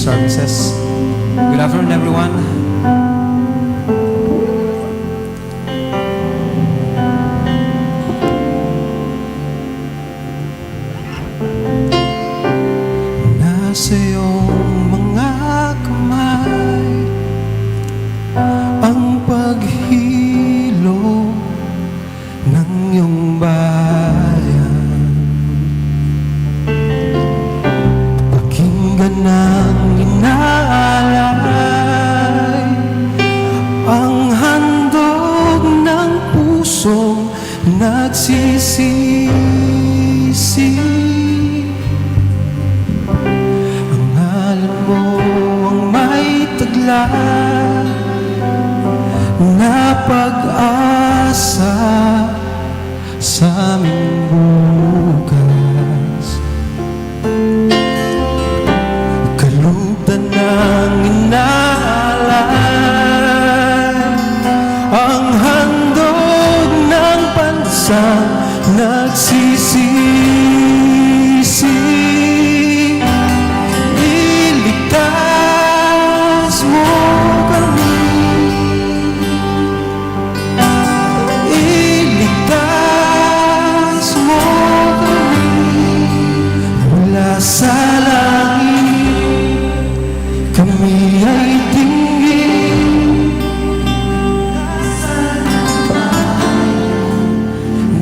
services. Good afternoon, everyone. Nasa iyong mga kamay ang paghilo ng iyong bayan. Pakinggan ng inaalay ang handog ng pusong nagsisisi. Ang ngalan mo ang may taglay na pag-asa sa aming bukas. Kalugdan ng inaalay ang handog ng bansang nagsisisi. Iligtas mo kami, iligtas mo kami mula sa langit. Kami ay tingin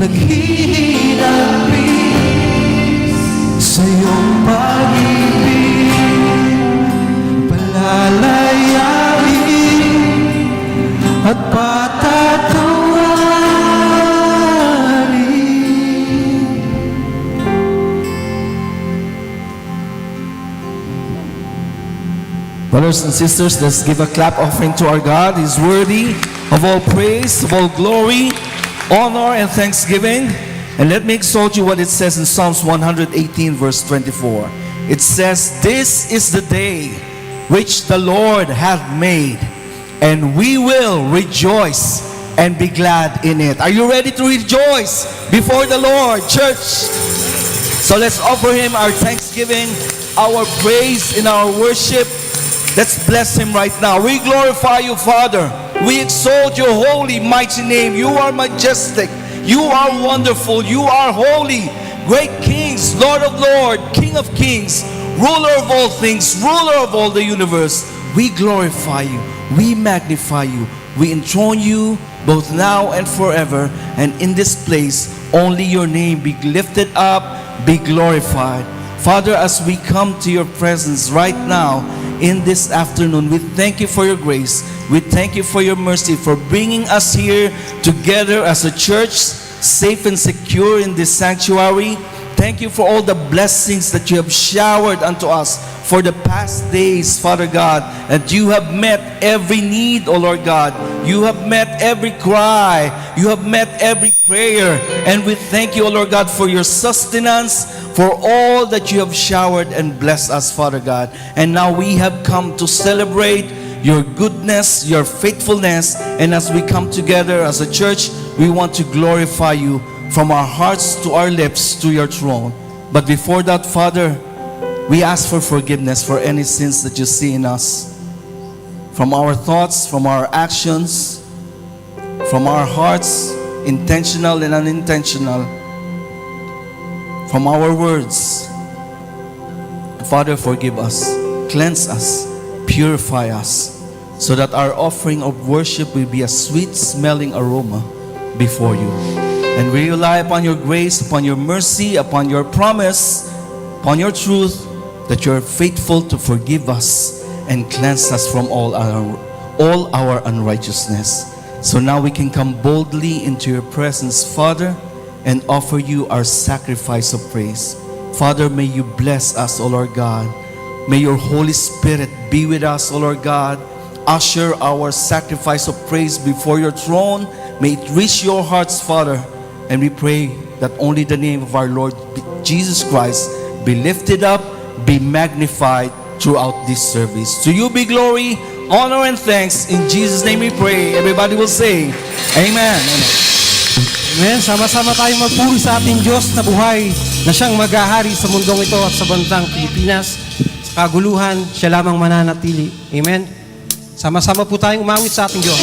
naghihirapin sa iyong pag-ibig, palalayain at patatawarin. Brothers and sisters, let's give a clap offering to our God. He's worthy of all praise, of all glory, honor, and thanksgiving. And let me exalt you what it says in Psalms 118 verse 24. It says, "This is the day which the Lord hath made, and we will rejoice and be glad in it." Are you ready to rejoice before the Lord, church? So let's offer Him our thanksgiving, our praise in our worship. Let's bless Him right now. We glorify you, Father. We exalt your holy, mighty name. You are majestic. You are wonderful. You are holy. Great kings, Lord of lords, King of kings, ruler of all things, ruler of all the universe. We glorify you. We magnify you. We enthrone you both now and forever. And in this place, only your name be lifted up, be glorified. Father, as we come to your presence right now, in this afternoon, we thank you for your grace. We thank you for your mercy, for bringing us here together as a church, safe and secure in this sanctuary. Thank you for all the blessings that you have showered unto us for the past days, Father God, and you have met every need, O Lord God. You have met every cry. You have met every prayer. And we thank you, O Lord God, for your sustenance, for all that you have showered and blessed us, Father God. And now we have come to celebrate your goodness, your faithfulness. And as we come together as a church, we want to glorify you from our hearts to our lips to your throne. But before that, Father, we ask for forgiveness for any sins that you see in us, from our thoughts, from our actions, from our hearts, intentional and unintentional, from our words. Father, forgive us, cleanse us, purify us, so that our offering of worship will be a sweet-smelling aroma before you. And we rely upon your grace, upon your mercy, upon your promise, upon your truth, that you are faithful to forgive us and cleanse us from all our unrighteousness. So now we can come boldly into your presence, Father, and offer you our sacrifice of praise. Father, may you bless us, O Lord God. May your Holy Spirit be with us, O Lord God. Usher our sacrifice of praise before your throne. May it reach your hearts, Father. And we pray that only the name of our Lord Jesus Christ be lifted up, be magnified throughout this service. To you be glory, honor, and thanks. In Jesus' name we pray. Everybody will say, Amen. Amen. Sama-sama tayong magpuri sa ating Diyos na buhay, na siyang maghahari sa mundong ito at sa bansang Pilipinas. kaguluhan, siya lamang mananatili. Amen? Sama-sama po tayong umawit sa ating Diyos.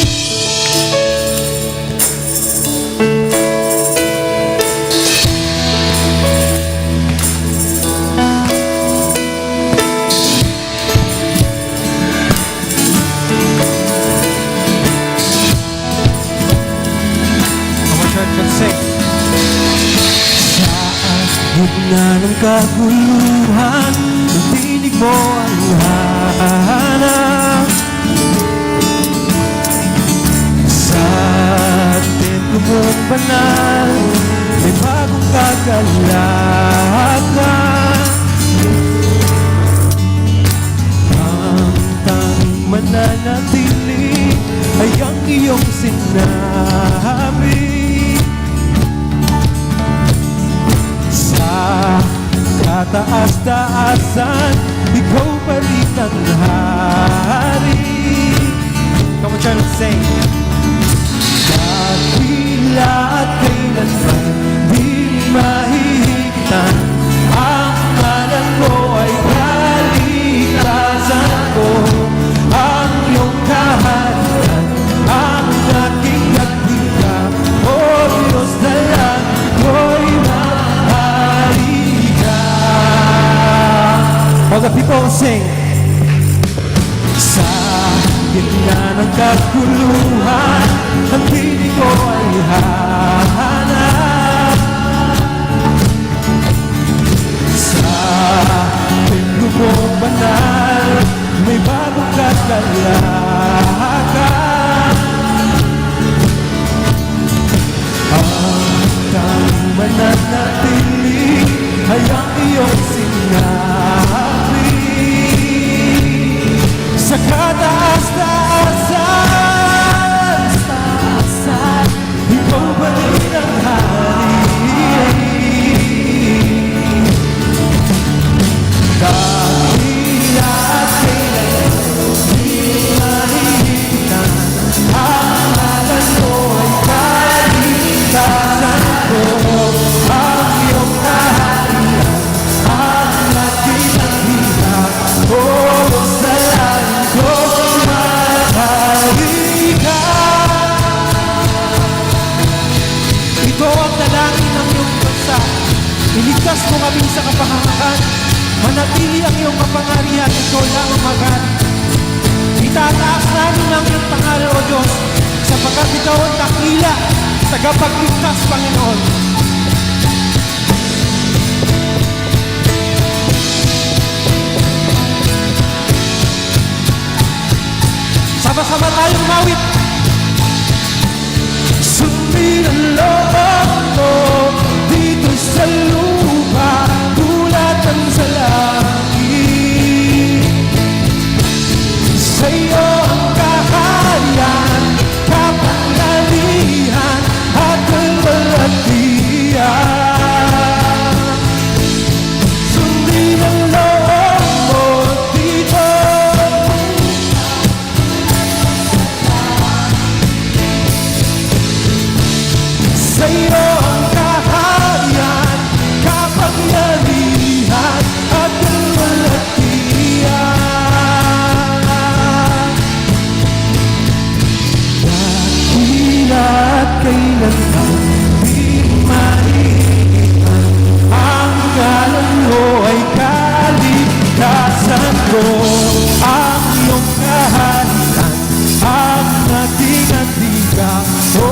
Our church can sing. Gitna ng kaguluhan, natinig mo ang hanap. Sa templo mong banal, may bagong kagalakan. Ang tanging mananatili ay ang iyong sinabi. Sa kataas-taasan, ikaw pa rin ang hari. Come on, church, sing. Dakila at kailanman di mahigtan, ang ngalan mo ay kalikasan ko. Ang iyong kaharian, ang aking nagdika, o Diyos na lang ko'y all the people sing. Sa gitna ng kaguluhan, ang piling ko ay hanap. Sa templo mong banal, may bagong kagalakan. Ang tanging mananatili ay ang iyong sinabi. Sa kataas-taasan, ikaw pa rin ang hari. Dakila at kailan di mahigtan, ang ngalan mo ay kalikasan ko. Ang iyong kaharian, ang aking nagdika, o Diyos na langit ko'y mahari ka. Ito ang dalangin ng iyong bansa. Iligtas mo kami sa kapahamakan. Manatili ang iyong kapangyarihan, ikaw lang ang maghari. Itataas namin ang iyong pangalan, O Diyos, sapagkat ikaw ang dakila, tagapagligtas, Panginoon. Sama-sama tayong umawit. Sundin ang loob mo dito sa lupa, tulad ng sa langit. Sa iyo ang kaharian, kapangyarihan at kalwalhatian. Sundin ang loob mo dito sa iyo ang kaharian, kapangyarihan at kalwalhatian. Dakila at kailanman di mahigtan, ang ngalan mo ay kalikasan ko. Ang iyong kaharian, ang ating antika, o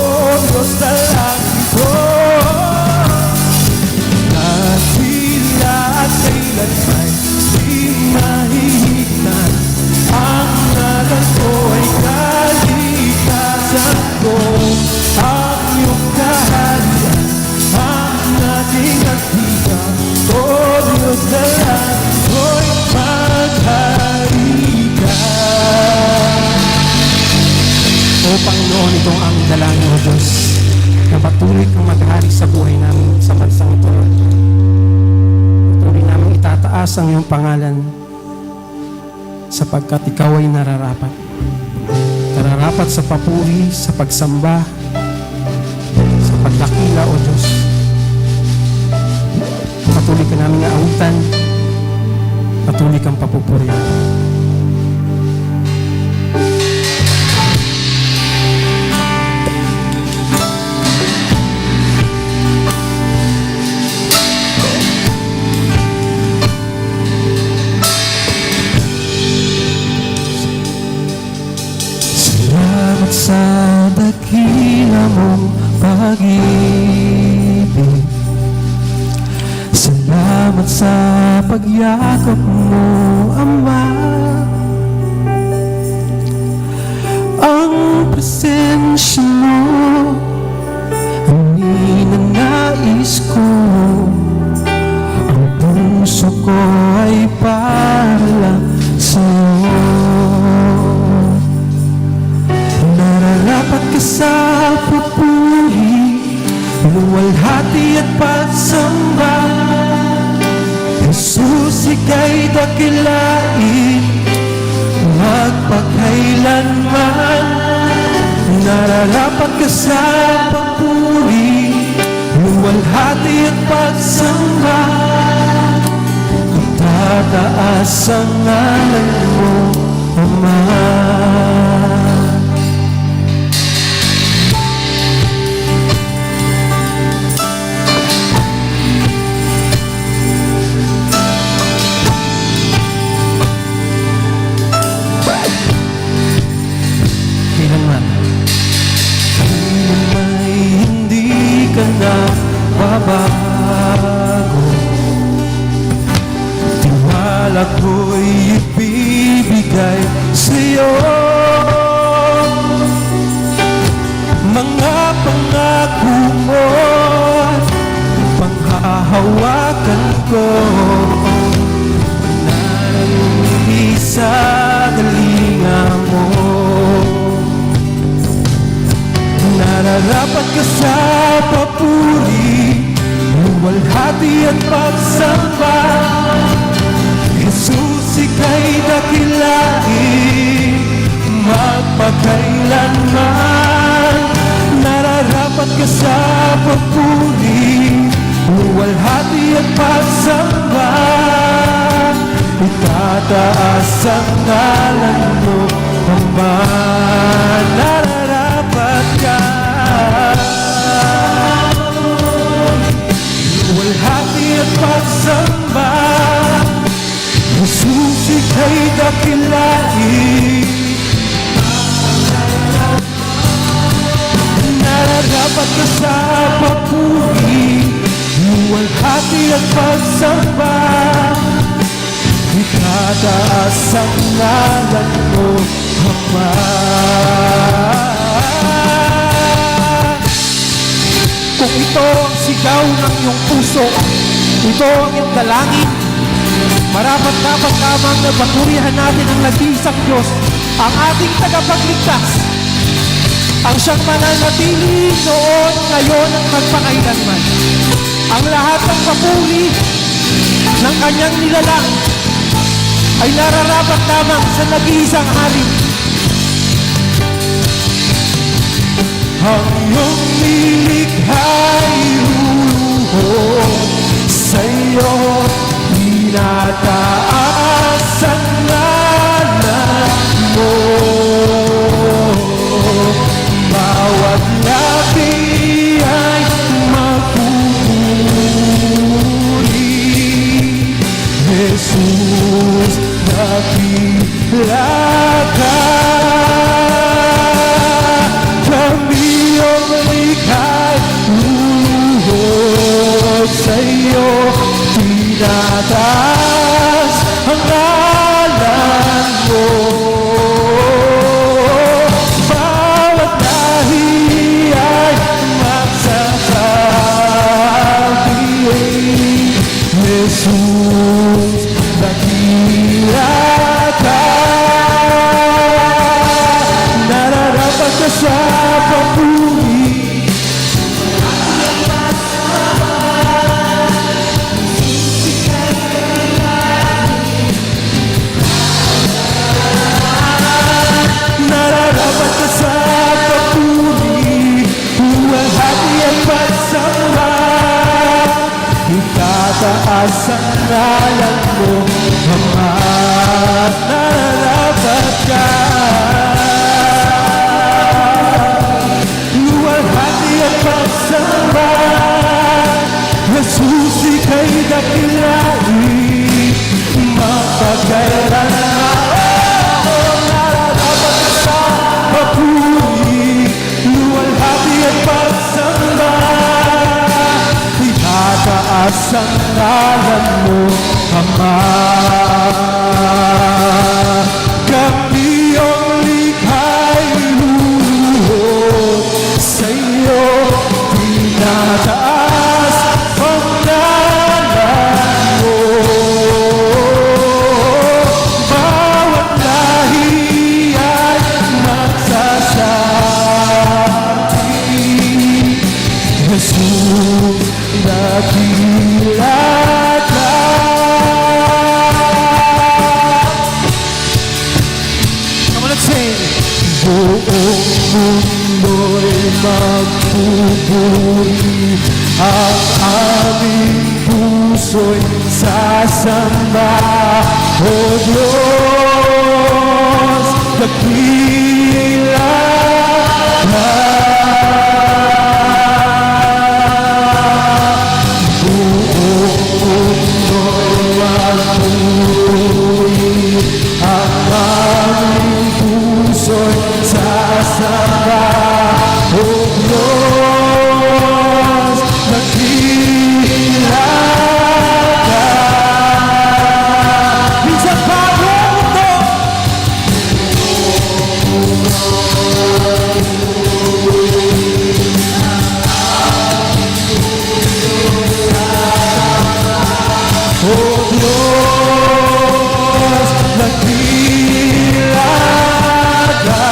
Diyos na langit ko. Dakila at kailanman di mahigtan, ang ngalan ko ay kalikasan ko. Ang iyong kaharian, ang ating antika, o Diyos na langit ko'y maghari ka. O Panginoon, itong ang dalangin, O Diyos, na patuloy kang maghari sa buhay namin sa bansang ito. Patuloy namin itataas ang iyong pangalan sapagkat ikaw ay nararapat. Nararapat sa papuri, sa pagsamba, sa pagdakila, O Diyos. Patuloy ka namin aawitan, patuloy kang papupurihan. Salamat sa dakila mong pag-ibig. Salamat sa pagyakap mo, Ama. Ang presensya mo ang ninanais ko. Ang puso ko ay para sa'yo. Nararapat ka sa papuri, luwalhati at pagsamba. Jesus, ika'y dakilain, magpakailanman. Nararapat ka sa papuri, luwalhati at pagsamba. Itataas ang ngalan mo, Ama. Babago, tiwala ko'y ibibigay sa'yo. Mga pangako mo, panghahawakan ko, nananili sa galinga mo. Nararapat ka sa papuri, luwalhati at pagsamba. Jesus, ika'y dakilain, magpakailanman. Nararapat ka sa papuri, luwalhati at pagsamba. Itataas ang ngalan mo, Ama. Nararapat ka, luwalhati at pagsamba. Jesus, ika'y dakilain, nararapat ka sa papuri, luwalhati at pagsamba. Itataas ang ngalan mo, Ama. Kung ito ang sigaw ng iyong puso, ito ang iyong dalangin, marapat-dapat lamang na papurihan natin ang nag-iisang Diyos, ang ating tagapagligtas, ang siyang mananatili noon, ngayon at magpakailanman. Ang lahat ng papuri ng kanyang nilalang ay nararapat lamang sa nag-iisang hari. Ang iyong nilikha'y luluhod sa'yo, tinataas ang ngalan mo. Bawat labi ay mapupuri. Jesus, dakila ka. Kami ang likha't luluhod sa'yo, tinataas ang ngalan mo. Bawat lahi ay magsasabi, Jesus, dakila ka. Nararapat ka sa papuri, Itataas ang ngalan mo, Ama, nararapat ka. Luwalhati at pagsamba, Jesus, ika'y dakilain, mapagkailan na, nararapat ka sa papuri. Luwalhati at pagsamba, itataas ang ngalan mo, Ama. Kami ang likha'y luluhod sa iyo, tinataas ang ngalan mo. Bawat lahi ay magsasabi, Jesus, dakila ka. Come on, let's sing. Buong mundo'y magpupuri, ang aming puso'y sasamba. O Diyos, dakila ka. Ang aming puso'y sasamba. O Diyos, dakila ka. Minsan pa buong mundo, O Diyos, dakila ka.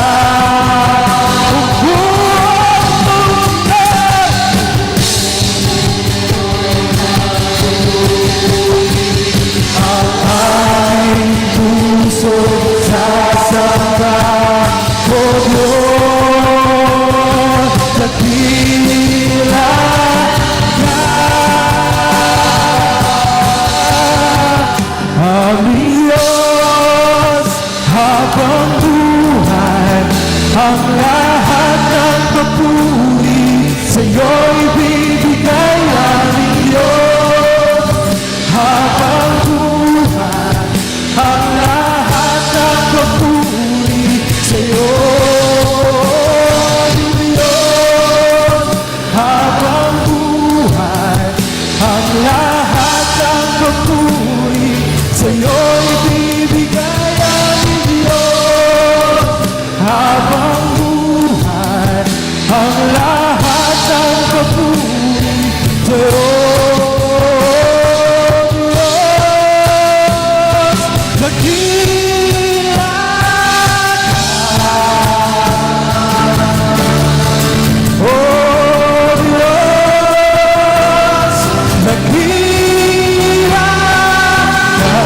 Ang aming puso sasamba. O Diyos, dakila ka. Aming Diyos, habang buhay, ang lahat ng papuri sa'yo'y bibigay. Aming Diyos, habang buhay, ang lahat ng papuri sa'yo. Aming Diyos, habang buhay, ang lahat ng papuri sa'yo'y bibigay. Aming Diyos, habang buhay, ang lahat ng papuri sa'yo. Diyos, dakila ka. O Diyos, dakila ka.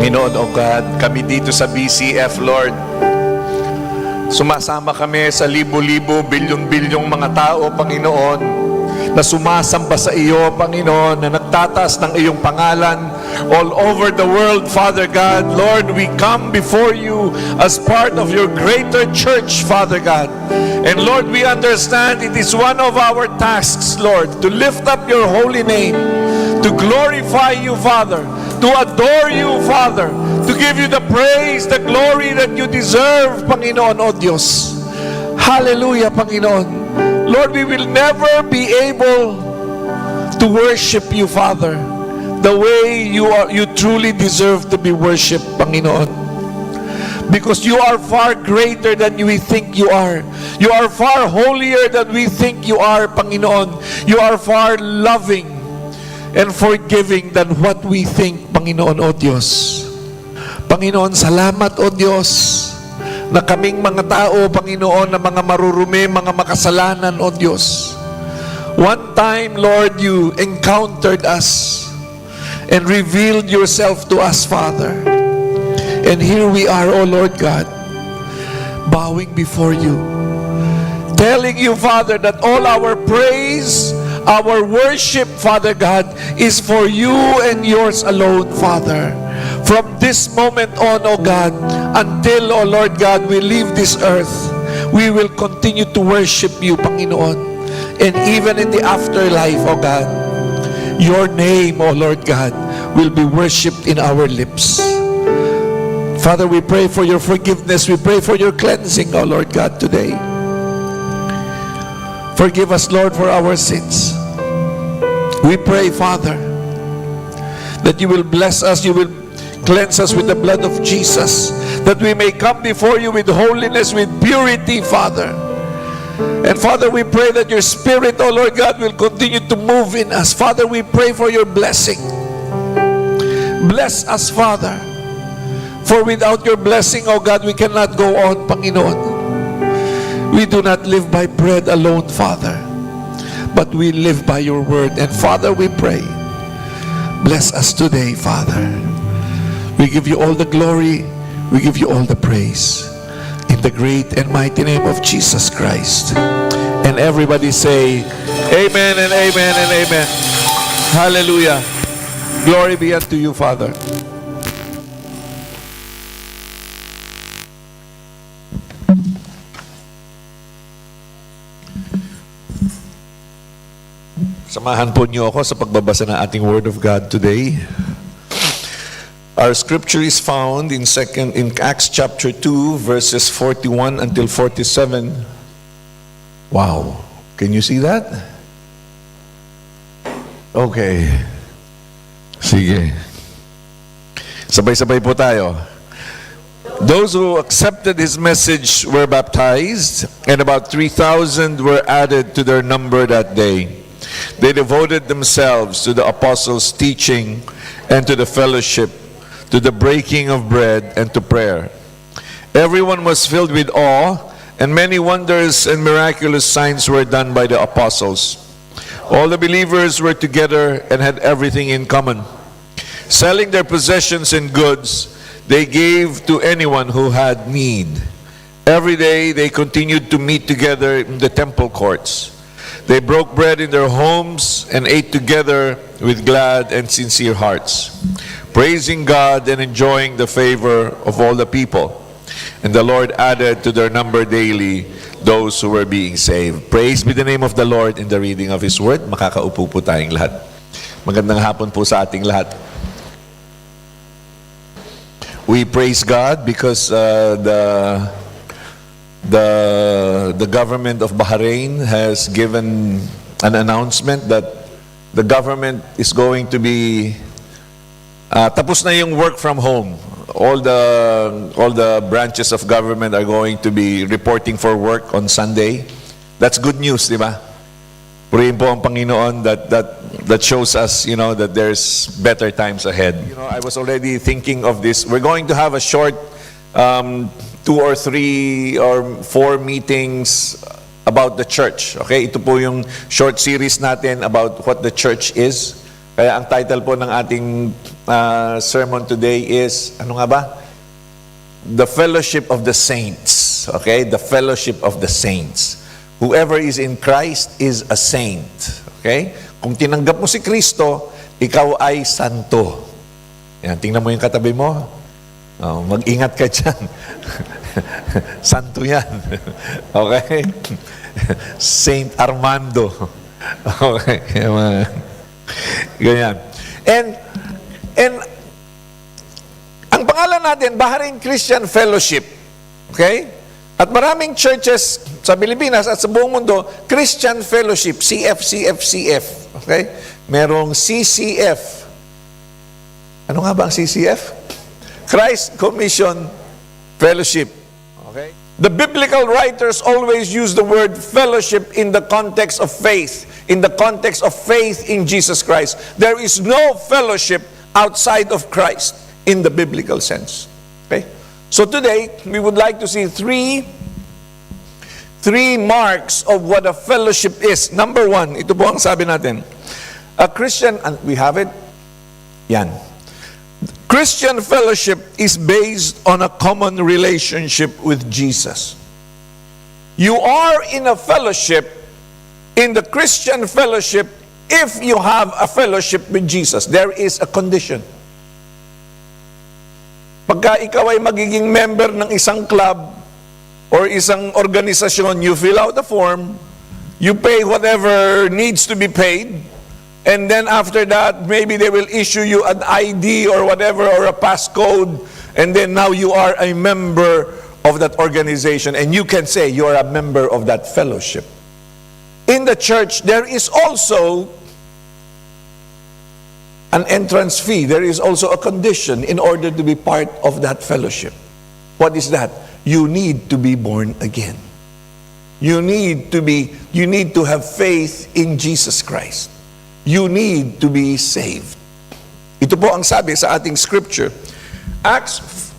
Panginoon, O God, kami dito sa BCF, Lord, sumasama kami sa libo-libo, bilyon-bilyong mga tao, Panginoon, na sumasamba sa iyo, Panginoon, na nagtataas ng iyong pangalan all over the world, Father God. Lord, we come before you as part of your greater church, Father God. And Lord, we understand it is one of our tasks, Lord, to lift up your holy name, to glorify you, Father, to adore you, Father, to give you the praise, the glory that you deserve, Panginoon, O Diyos. Hallelujah, Panginoon. Lord, we will never be able to worship you, Father, the way you truly deserve to be worshipped, Panginoon. Because you are far greater than we think you are. You are far holier than we think you are, Panginoon. You are far loving and forgiving than what we think, Panginoon, O Diyos. Panginoon, salamat, O Diyos, na kaming mga tao, Panginoon, na mga marurumi, mga makasalanan, O Diyos. One time, Lord, you encountered us and revealed yourself to us, Father. And here we are, O Lord God, bowing before you, telling you, Father, that all our praise, our worship, Father God, is for you and yours alone, Father. From this moment on, O God, until, O Lord God, we leave this earth, we will continue to worship you, Panginoon. And even in the afterlife, O God, your name, O Lord God, will be worshipped in our lips. Father, we pray for your forgiveness. We pray for your cleansing, O Lord God, today. Forgive us, Lord, for our sins. We pray, Father, that you will bless us, you will cleanse us with the blood of Jesus, that we may come before you with holiness, with purity, Father. And Father, we pray that your Spirit, O Lord God, will continue to move in us. Father, we pray for your blessing. Bless us, Father. For without your blessing, O God, we cannot go on, Panginoon. We do not live by bread alone, Father, but we live by your word. And Father, we pray, bless us today, Father. We give you all the glory. We give you all the praise. In the great and mighty name of Jesus Christ. And everybody say, amen and amen and amen. Hallelujah. Glory be unto you, Father. Samahan po niyo ako sa pagbabasa ng ating Word of God today. Our scripture is found in Acts chapter 2, verses 41 until 47. Wow. Can you see that? Okay. Sige. Sabay-sabay po tayo. Those who accepted his message were baptized, and about 3,000 were added to their number that day. They devoted themselves to the apostles' teaching and to the fellowship, to the breaking of bread and to prayer. Everyone was filled with awe, and many wonders and miraculous signs were done by the apostles. All the believers were together and had everything in common. Selling their possessions and goods, they gave to anyone who had need. Every day they continued to meet together in the temple courts. They broke bread in their homes and ate together with glad and sincere hearts, praising God and enjoying the favor of all the people. And the Lord added to their number daily those who were being saved. Praise be the name of the Lord in the reading of His Word. Makakaupo po tayong lahat. Magandang hapon po sa ating lahat. We praise God because the government of Bahrain has given an announcement that the government is going to be tapos na yung work from home. All the branches of government are going to be reporting for work on Sunday. That's good news, di ba? Purihin po ang Panginoon that shows us, that there's better times ahead. I was already thinking of this. We're going to have a short 2 or 3 or 4 meetings about the church. Okay? Ito po yung short series natin about what the church is. Kaya ang title po ng ating sermon today is, ano nga ba? The fellowship of the saints. Okay? The fellowship of the saints. Whoever is in Christ is a saint. Okay? Kung tinanggap mo si Kristo, ikaw ay santo. Yan, tingnan mo yung katabi mo. Oh, mag-ingat ka dyan. Santo yan. Okay? Saint Armando. Okay? Ganyan. And ang pangalan natin, Bahrain Christian Fellowship. Okay? At maraming churches sa Pilipinas at sa buong mundo, Christian Fellowship, CF. Okay? Merong CCF. Ano nga ba ang CCF? Christ Commission Fellowship. Okay? The biblical writers always use the word fellowship in the context of faith, in the context of faith in Jesus Christ. There is no fellowship outside of Christ in the biblical sense. Okay? So today, we would like to see three marks of what a fellowship is. Number one, ito po ang sabi natin. A Christian, and we have it, yan. Christian fellowship is based on a common relationship with Jesus. You are in a fellowship, in the Christian fellowship, if you have a fellowship with Jesus. There is a condition. Pagka ikaw ay magiging member ng isang club or isang organisasyon, you fill out the form, you pay whatever needs to be paid, and then after that, maybe they will issue you an ID or whatever, or a passcode, and then now you are a member of that organization, and you can say you are a member of that fellowship. In the church, there is also an entrance fee. There is also a condition in order to be part of that fellowship. What is that? You need to be born again. You need to have faith in Jesus Christ. You need to be saved. Ito po ang sabi sa ating scripture. Acts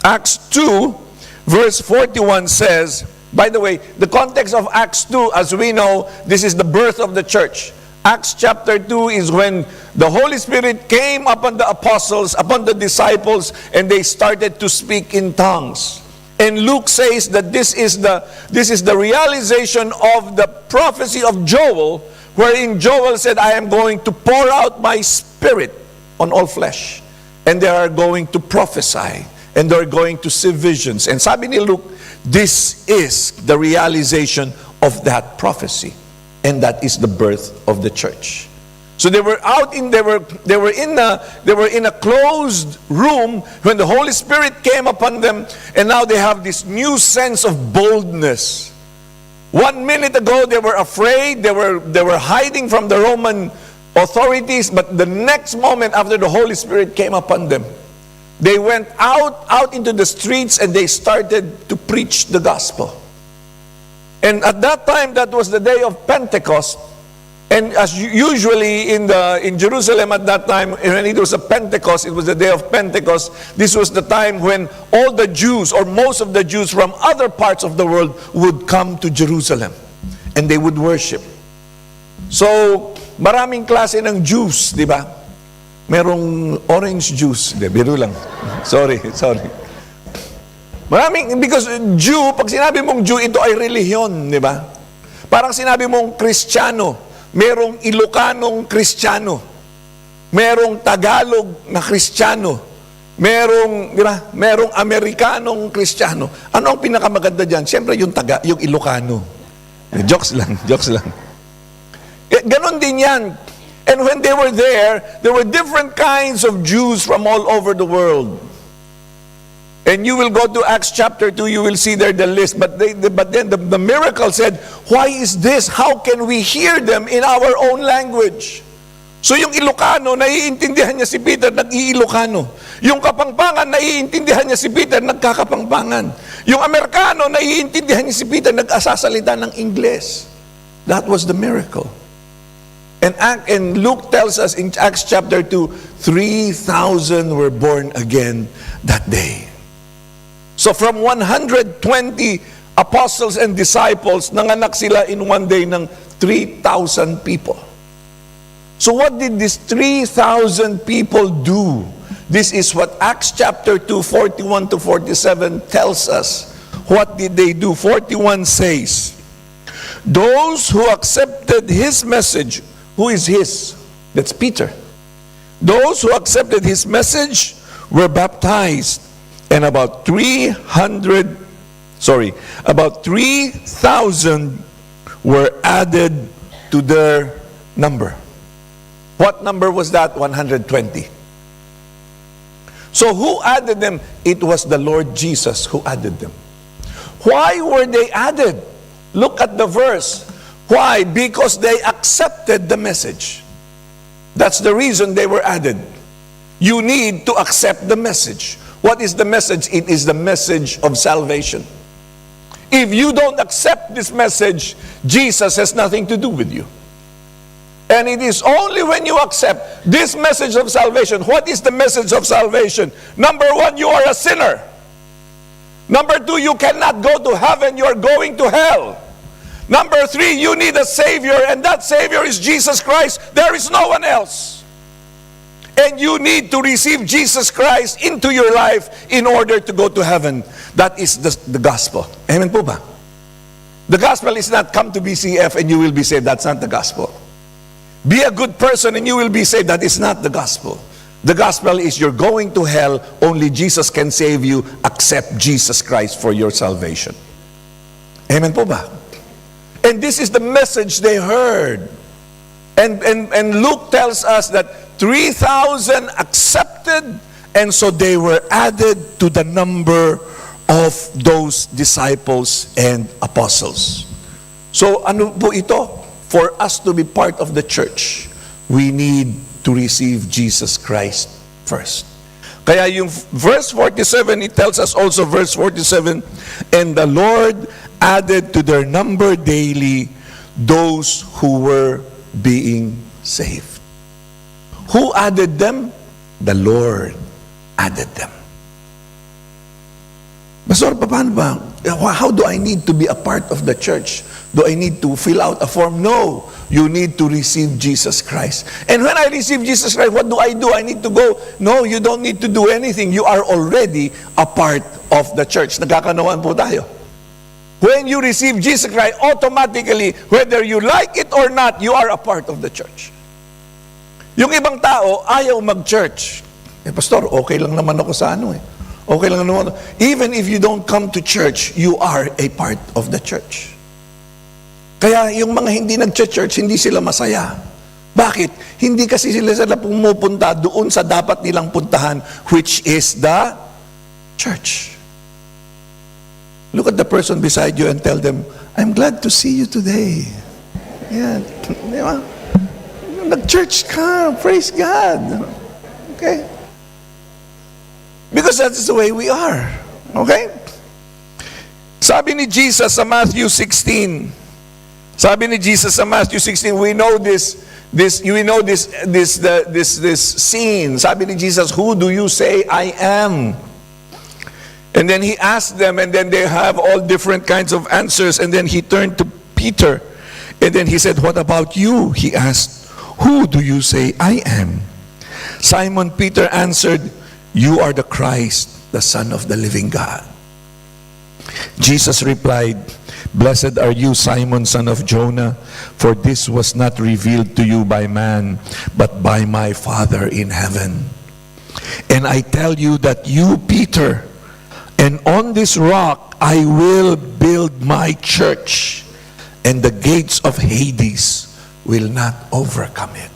2 verse 41 says, by the way, the context of Acts 2, as we know, this is the birth of the church. Acts chapter 2 is when the Holy Spirit came upon the apostles, upon the disciples, and they started to speak in tongues. And Luke says that this is the realization of the prophecy of Joel, wherein Joel said, I am going to pour out my spirit on all flesh. And they are going to prophesy. And they are going to see visions. And sabi ni Luke, this is the realization of that prophecy. And that is the birth of the church. So they were in a closed room when the Holy Spirit came upon them, and now they have this new sense of boldness. 1 minute ago they were afraid, they were hiding from the Roman authorities, but the next moment after the Holy Spirit came upon them, they went out into the streets and they started to preach the gospel. And at that time, that was the day of Pentecost. And as usually in Jerusalem at that time, when it was a Pentecost, it was the day of Pentecost. This was the time when all the Jews, or most of the Jews from other parts of the world, would come to Jerusalem. And they would worship. So, maraming klase ng juice, di ba? Merong orange juice. Di, biro lang. Sorry. Maraming, because Jew, pag sinabi mong Jew, ito ay relihiyon, di ba? Parang sinabi mong Kristiyano, merong Ilocanong Kristiyano, merong Tagalog na Kristiyano, merong, di ba? Merong Amerikanong Kristiyano. Ano ang pinakamaganda dyan? Siyempre yung Ilocano. Jokes lang. Ganon din yan. And when they were there were different kinds of Jews from all over the world. And you will go to Acts chapter 2, you will see there the list. But then the miracle said, why is this? How can we hear them in our own language? So yung Ilocano, naiintindihan niya si Peter, nag-iilocano. Yung Kapampangan, naiintindihan niya si Peter, nagkakapampangan. Yung Amerikano, naiintindihan niya si Peter, nag-asasalita ng Ingles. That was the miracle. And Luke tells us in Acts chapter 2, 3,000 were born again that day. So from 120 apostles and disciples, nanganak sila in one day ng 3,000 people. So what did these 3,000 people do This is what Acts chapter 2, 41 to 47 tells us. What did they do? 41 says, those who accepted his message, who is his? That's Peter. Those who accepted his message were baptized, and about 3,000 were added to their number. What number was that? 120. So who added them? It was the Lord Jesus who added them. Why were they added? Look at the verse. Why? Because they accepted the message. That's the reason they were added. You need to accept the message. What is the message? It is the message of salvation. If you don't accept this message, Jesus has nothing to do with you. And it is only when you accept this message of salvation. What is the message of salvation? Number one, you are a sinner. Number two, you cannot go to heaven, you are going to hell. Number three, you need a Savior, and that Savior is Jesus Christ. There is no one else. And you need to receive Jesus Christ into your life in order to go to heaven. That is the gospel. Amen po ba? The gospel is not come to BCF and you will be saved. That's not the gospel. Be a good person and you will be saved. That is not the gospel. The gospel is you're going to hell. Only Jesus can save you. Accept Jesus Christ for your salvation. Amen po ba? And this is the message they heard. And Luke tells us that 3,000 accepted, and so they were added to the number of those disciples and apostles. So ano po ito? For us to be part of the church, we need to receive Jesus Christ first. Kaya yung verse 47, it tells us also, verse 47, and the Lord added to their number daily those who were being saved. Who added them? The Lord added them. Pastor, paano ba? How do I need to be a part of the church? Do I need to fill out a form? No. You need to receive Jesus Christ. And when I receive Jesus Christ, what do? I need to go? No, you don't need to do anything. You are already a part of the church. Nagkakanawaan po tayo. When you receive Jesus Christ, automatically, whether you like it or not, you are a part of the church. Yung ibang tao, ayaw mag-church. Pastor, okay lang naman ako sa ano eh. Okay lang naman. Even if you don't come to church, you are a part of the church. Kaya yung mga hindi nag-church, hindi sila masaya. Bakit? Hindi kasi sila pumupunta doon sa dapat nilang puntahan, which is the church. Look at the person beside you and tell them, I'm glad to see you today. Yeah. Di ba? Nag-church ka. Praise God. Okay? Because that's the way we are. Okay? Sabi ni Jesus sa Matthew 16. Sabi ni Jesus sa Matthew 16, we know this scene. Sabi ni Jesus, who do you say I am? And then he asked them, and then they have all different kinds of answers. And then he turned to Peter, and then he said, what about you? He asked, who do you say I am? Simon Peter answered, you are the Christ, the Son of the living God. Jesus replied, blessed are you, Simon, son of Jonah, for this was not revealed to you by man, but by my Father in heaven. And I tell you that you, Peter, and on this rock I will build my church, and the gates of Hades will not overcome it.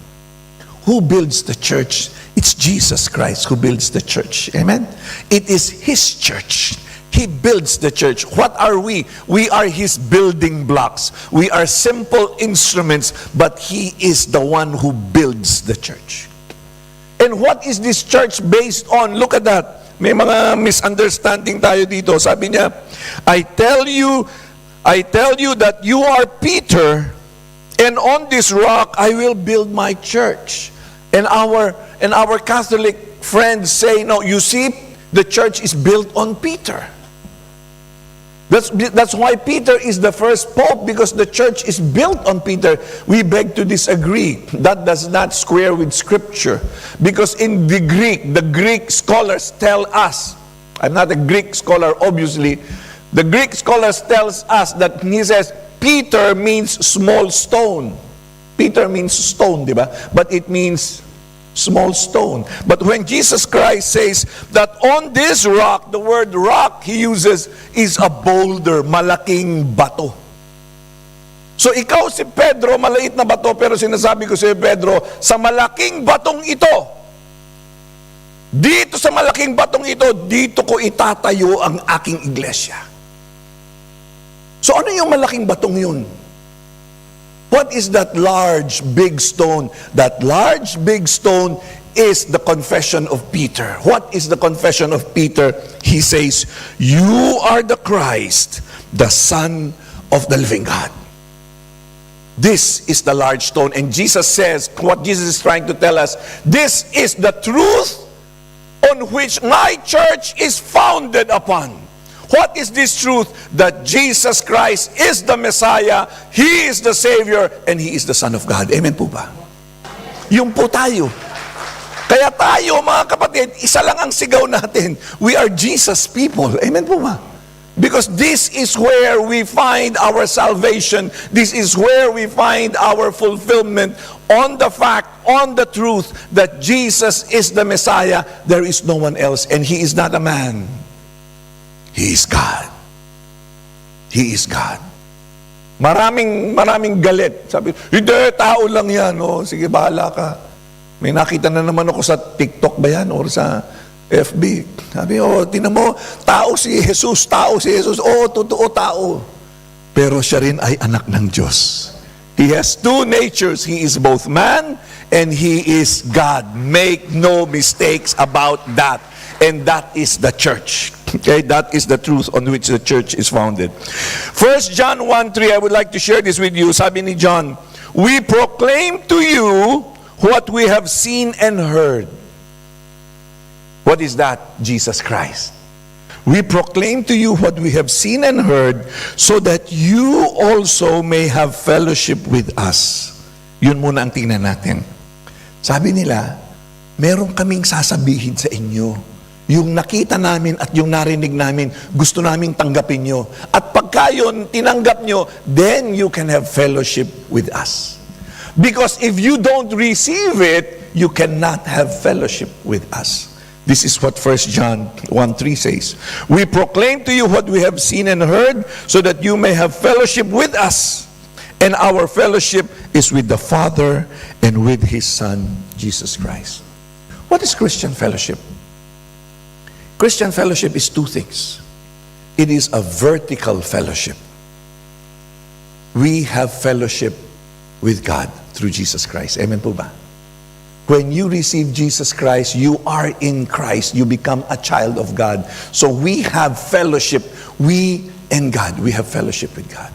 Who builds the church? It's Jesus Christ who builds the church. Amen? It is His church. He builds the church. What are we? We are His building blocks. We are simple instruments, but He is the one who builds the church. And what is this church based on? Look at that. May mga misunderstanding tayo dito. Sabi niya, I tell you that you are Peter, and on this rock I will build my church. And our Catholic friends say, no, you see, the church is built on Peter. That's why Peter is the first pope, because the church is built on Peter. We beg to disagree. That does not square with Scripture. Because in the Greek scholars tell us, I'm not a Greek scholar obviously, the Greek scholars tells us that he says, Peter means small stone. Peter means stone, di ba? But it means small stone. But when Jesus Christ says that on this rock, the word rock he uses is a boulder, malaking bato. So ikaw si Pedro, maliit na bato, pero sinasabi ko sa Pedro, sa malaking batong ito, dito sa malaking batong ito, dito ko itatayo ang aking iglesia. So ano yung malaking batong yun? What is that large, big stone? That large, big stone is the confession of Peter. What is the confession of Peter? He says, you are the Christ, the Son of the living God. This is the large stone. And Jesus says, what Jesus is trying to tell us, this is the truth on which my church is founded upon. What is this truth? That Jesus Christ is the Messiah, He is the Savior, and He is the Son of God. Amen po ba? Yung po tayo. Kaya tayo, mga kapatid, isa lang ang sigaw natin. We are Jesus people. Amen po ba? Because this is where we find our salvation. This is where we find our fulfillment on the fact, on the truth that Jesus is the Messiah. There is no one else, and He is not a man. He is God. He is God. Maraming galit. Sabi, hindi, tao lang yan. O, sige, bahala ka. May nakita na naman ako sa TikTok ba yan? Or sa FB. Sabi, tinan mo, tao si Jesus. Totoo tao. Pero siya rin ay anak ng Diyos. He has two natures. He is both man and He is God. Make no mistakes about that. And that is the church. Okay, that is the truth on which the church is founded. 1 John 1:3, I would like to share this with you. Sabi ni John, we proclaim to you what we have seen and heard. What is that? Jesus Christ. We proclaim to you what we have seen and heard, so that you also may have fellowship with us. Yun muna ang tingnan natin. Sabi nila, meron kaming sasabihin sa inyo. Yung nakita namin at yung narinig namin, gusto naming tanggapin nyo. At pagka yun, tinanggap nyo, then you can have fellowship with us. Because if you don't receive it, you cannot have fellowship with us. This is what 1 John 1:3 says. We proclaim to you what we have seen and heard, so that you may have fellowship with us. And our fellowship is with the Father and with His Son, Jesus Christ. What is Christian fellowship? Christian fellowship is two things. It is a vertical fellowship. We have fellowship with God through Jesus Christ. Amen po ba? When you receive Jesus Christ, you are in Christ. You become a child of God. So we have fellowship. We and God, we have fellowship with God.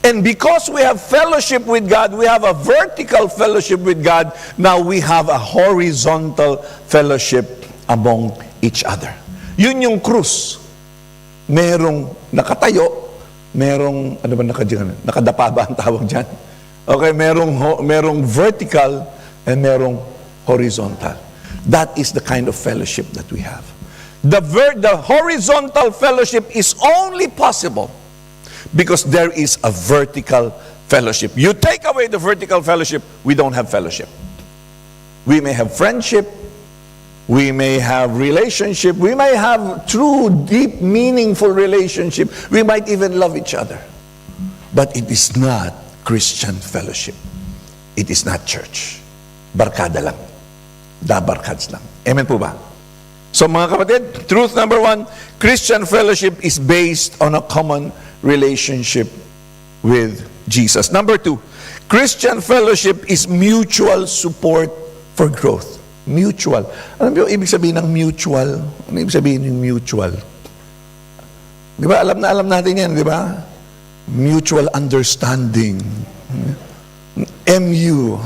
And because we have fellowship with God, we have a vertical fellowship with God. Now we have a horizontal fellowship among each other. Yun yung krus. Merong nakatayo, merong, ano ba nakadapa ba ang tawag dyan? Okay, merong vertical and merong horizontal. That is the kind of fellowship that we have. The horizontal fellowship is only possible because there is a vertical fellowship. You take away the vertical fellowship, we don't have fellowship. We may have friendship, we may have relationship, we may have true, deep, meaningful relationship, we might even love each other. But it is not Christian fellowship. It is not church. Barkada lang. Barkads lang. Amen po ba? So mga kapatid, truth number one, Christian fellowship is based on a common relationship with Jesus. Number two, Christian fellowship is mutual support for growth. Mutual. Ano ibig sabihin ng mutual? Ano ibig sabihin ng mutual? Di ba? Alam natin yan, di ba? Mutual understanding. MU.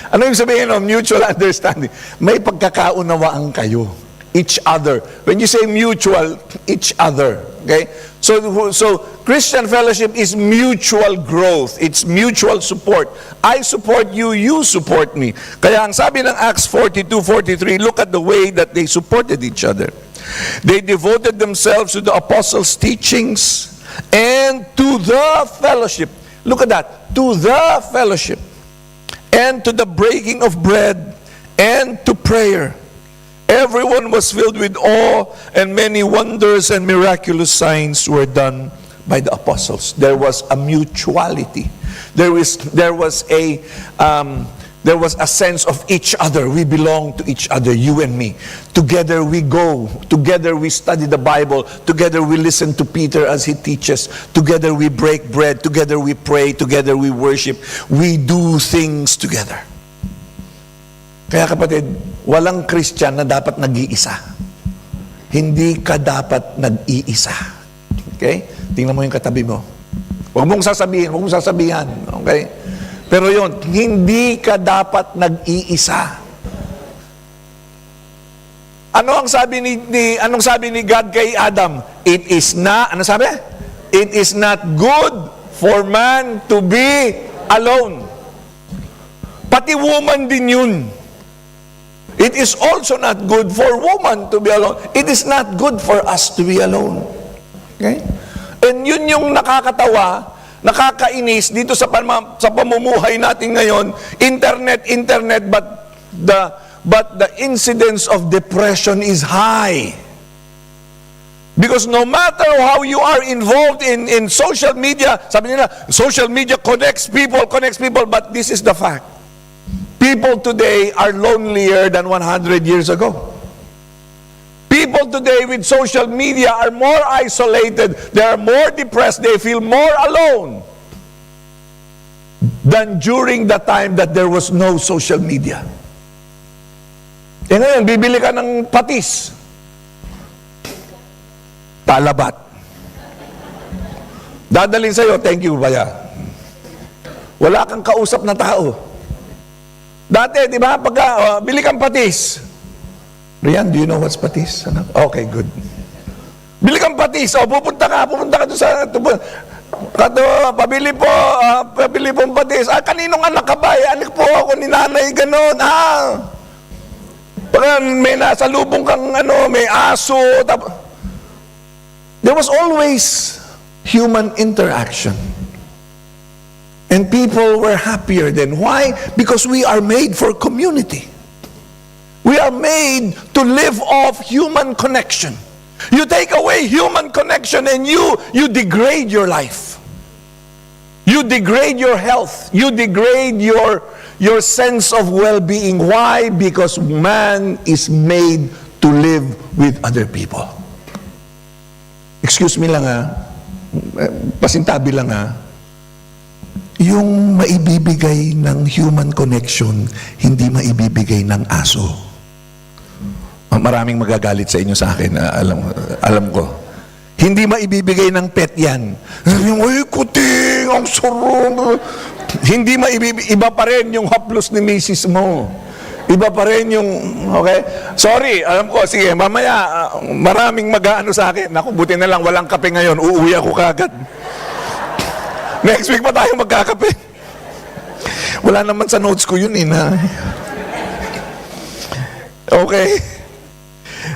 Ano ibig sabihin ng mutual understanding? May pagkakaunawaan kayo. each other. When you say mutual, each other. Okay? So Christian fellowship is mutual growth. It's mutual support. I support you, you support me. Kaya ang sabi ng Acts 42:43, look at the way that they supported each other. They devoted themselves to the apostles' teachings and to the fellowship. Look at that. To the fellowship. And to the breaking of bread. And to prayer. Everyone was filled with awe, and many wonders and miraculous signs were done by the apostles. There was a mutuality. There was a sense of each other. We belong to each other, you and me. Together we go. Together we study the Bible. Together we listen to Peter as he teaches. Together we break bread. Together we pray. Together we worship. We do things together. Kaya kapatid, walang Christian na dapat nag-iisa. Hindi ka dapat nag-iisa. Okay? Tingnan mo yung katabi mo. Huwag mong sasabihan. Okay? Pero yun, hindi ka dapat nag-iisa. Anong sabi ni God kay Adam? Ano sabi? It is not good for man to be alone. Pati woman din yun. It is also not good for woman to be alone. It is not good for us to be alone. Okay? And yun yung nakakatawa, nakakainis dito sa pamumuhay natin ngayon. Internet, but the incidence of depression is high. Because no matter how you are involved in social media, sabi nila, social media connects people, but this is the fact. People today are lonelier than 100 years ago. People today with social media are more isolated, they are more depressed, they feel more alone than during the time that there was no social media. E ngayon, bibili ka ng patis. Palabat. Dadalhin sa'yo, thank you, baya. Wala kang kausap na tao. Dati, di ba, pagka, bili kang patis. Rian, do you know what's patis? Okay, good. Bili kang patis. Pupunta ka doon sa, pabili pong patis. Kaninong anak ka ba? Anak po ako ni nanay, ganon. Pagka may nasa lubong kang, may aso. There was always human interaction. And people were happier then. Why? Because we are made for community. We are made to live off human connection. You take away human connection and you degrade your life. You degrade your health. You degrade your sense of well-being. Why? Because man is made to live with other people. Excuse me lang pasintabi lang yung maibibigay ng human connection, hindi maibibigay ng aso. Maraming magagalit sa inyo sa akin, alam ko. Hindi maibibigay ng pet yan. Sabi mo, ay kuting, ang sarap. Hindi maibibigay, iba pa rin yung haplos ni misis mo. Iba pa rin yung, okay? Sorry, alam ko, sige, mamaya, maraming mag-aano sa akin. Naku, buti na lang, walang kape ngayon, uuwi ako kagad. Next week pa tayo magkakape. Wala naman sa notes ko yun Okay.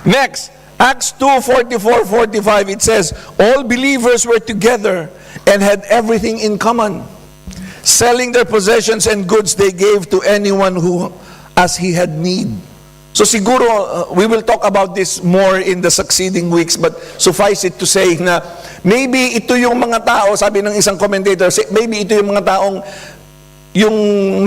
Next, Acts 2:44-45, it says, all believers were together and had everything in common. Selling their possessions and goods they gave to anyone who as he had need. So siguro, we will talk about this more in the succeeding weeks, but suffice it to say na maybe ito yung mga tao, sabi ng isang commentator, maybe ito yung mga taong, yung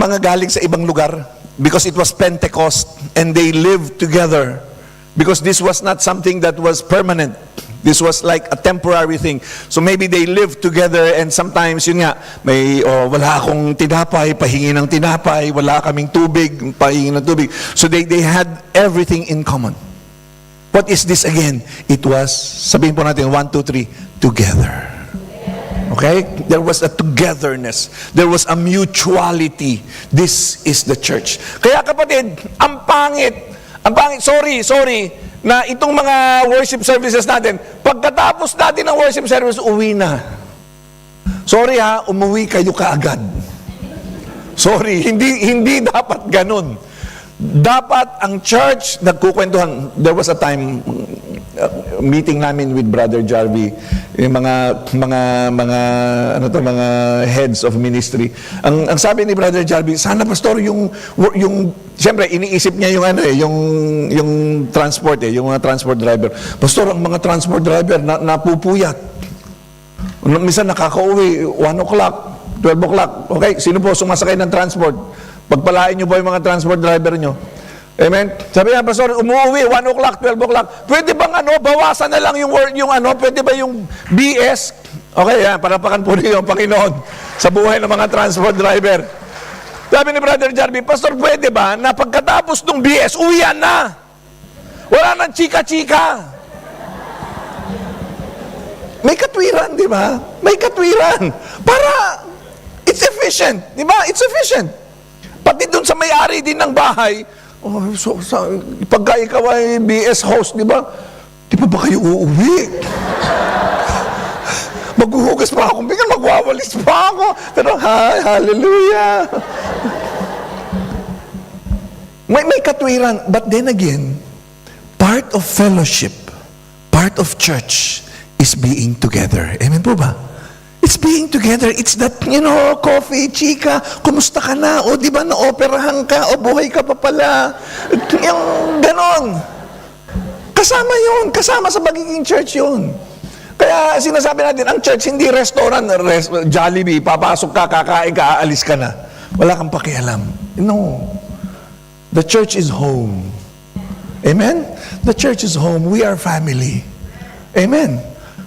mga galing sa ibang lugar, because it was Pentecost, and they lived together, because this was not something that was permanent. This was like a temporary thing. So maybe they lived together and sometimes, yun nga, may, wala akong tinapay, pahingi ng tinapay, wala kaming tubig, pahingi ng tubig. So they had everything in common. What is this again? It was, sabihin po natin, 1, 2, 3, together. Okay? There was a togetherness. There was a mutuality. This is the church. Kaya kapatid, ang pangit, sorry, na itong mga worship services natin, pagkatapos natin ng worship service, uwi na. Sorry ha, umuwi kayo kaagad. Sorry, hindi dapat ganun. Dapat ang church nagkukwentuhan. There was a time meeting namin with Brother Jarvie, yung mga heads of ministry. Ang sabi ni Brother Jarvie, sana pastor yung siyempre iniisip niya yung transport yung mga transport driver. Pastor, ang mga transport driver napupuyat. Minsan nakakauwi 1 o'clock, 12 o'clock. Okay, sino po sumasakay ng transport? Pagpalain niyo po yung mga transport driver niyo. Amen? Sabi niya, Pastor, umuwi 1 o'clock, 12 o'clock. Pwede bang bawasan na lang pwede ba yung BS? Okay, yan, parapakan po niyo yung Panginoon sa buhay ng mga transport driver. Sabi ni Brother Jarvie, Pastor, pwede ba na pagkatapos ng BS, uwian na? Wala nang chika-chika. May katwiran, di ba? May katwiran. Para, it's efficient. Di ba? It's efficient. Pati dun sa may-ari din ng bahay, pagka ikaw ay BS host, di ba? Di ba kayo uuwi? Maghuhugas pa ako, magwawalis pa ako. Pero, hallelujah. May katwiran. But then again, part of fellowship, part of church, is being together. Amen po ba? It's being together. It's that, coffee, chika, kumusta ka na? O di ba naoperahan ka? O buhay ka pa pala? Yung ganon. Kasama yun. Kasama sa pagiging church yun. Kaya sinasabi natin, ang church hindi restaurant, Jollibee, papasok ka, kakain ka, aalis ka na. Wala kang pakialam. No. The church is home. Amen? The church is home. We are family. Amen?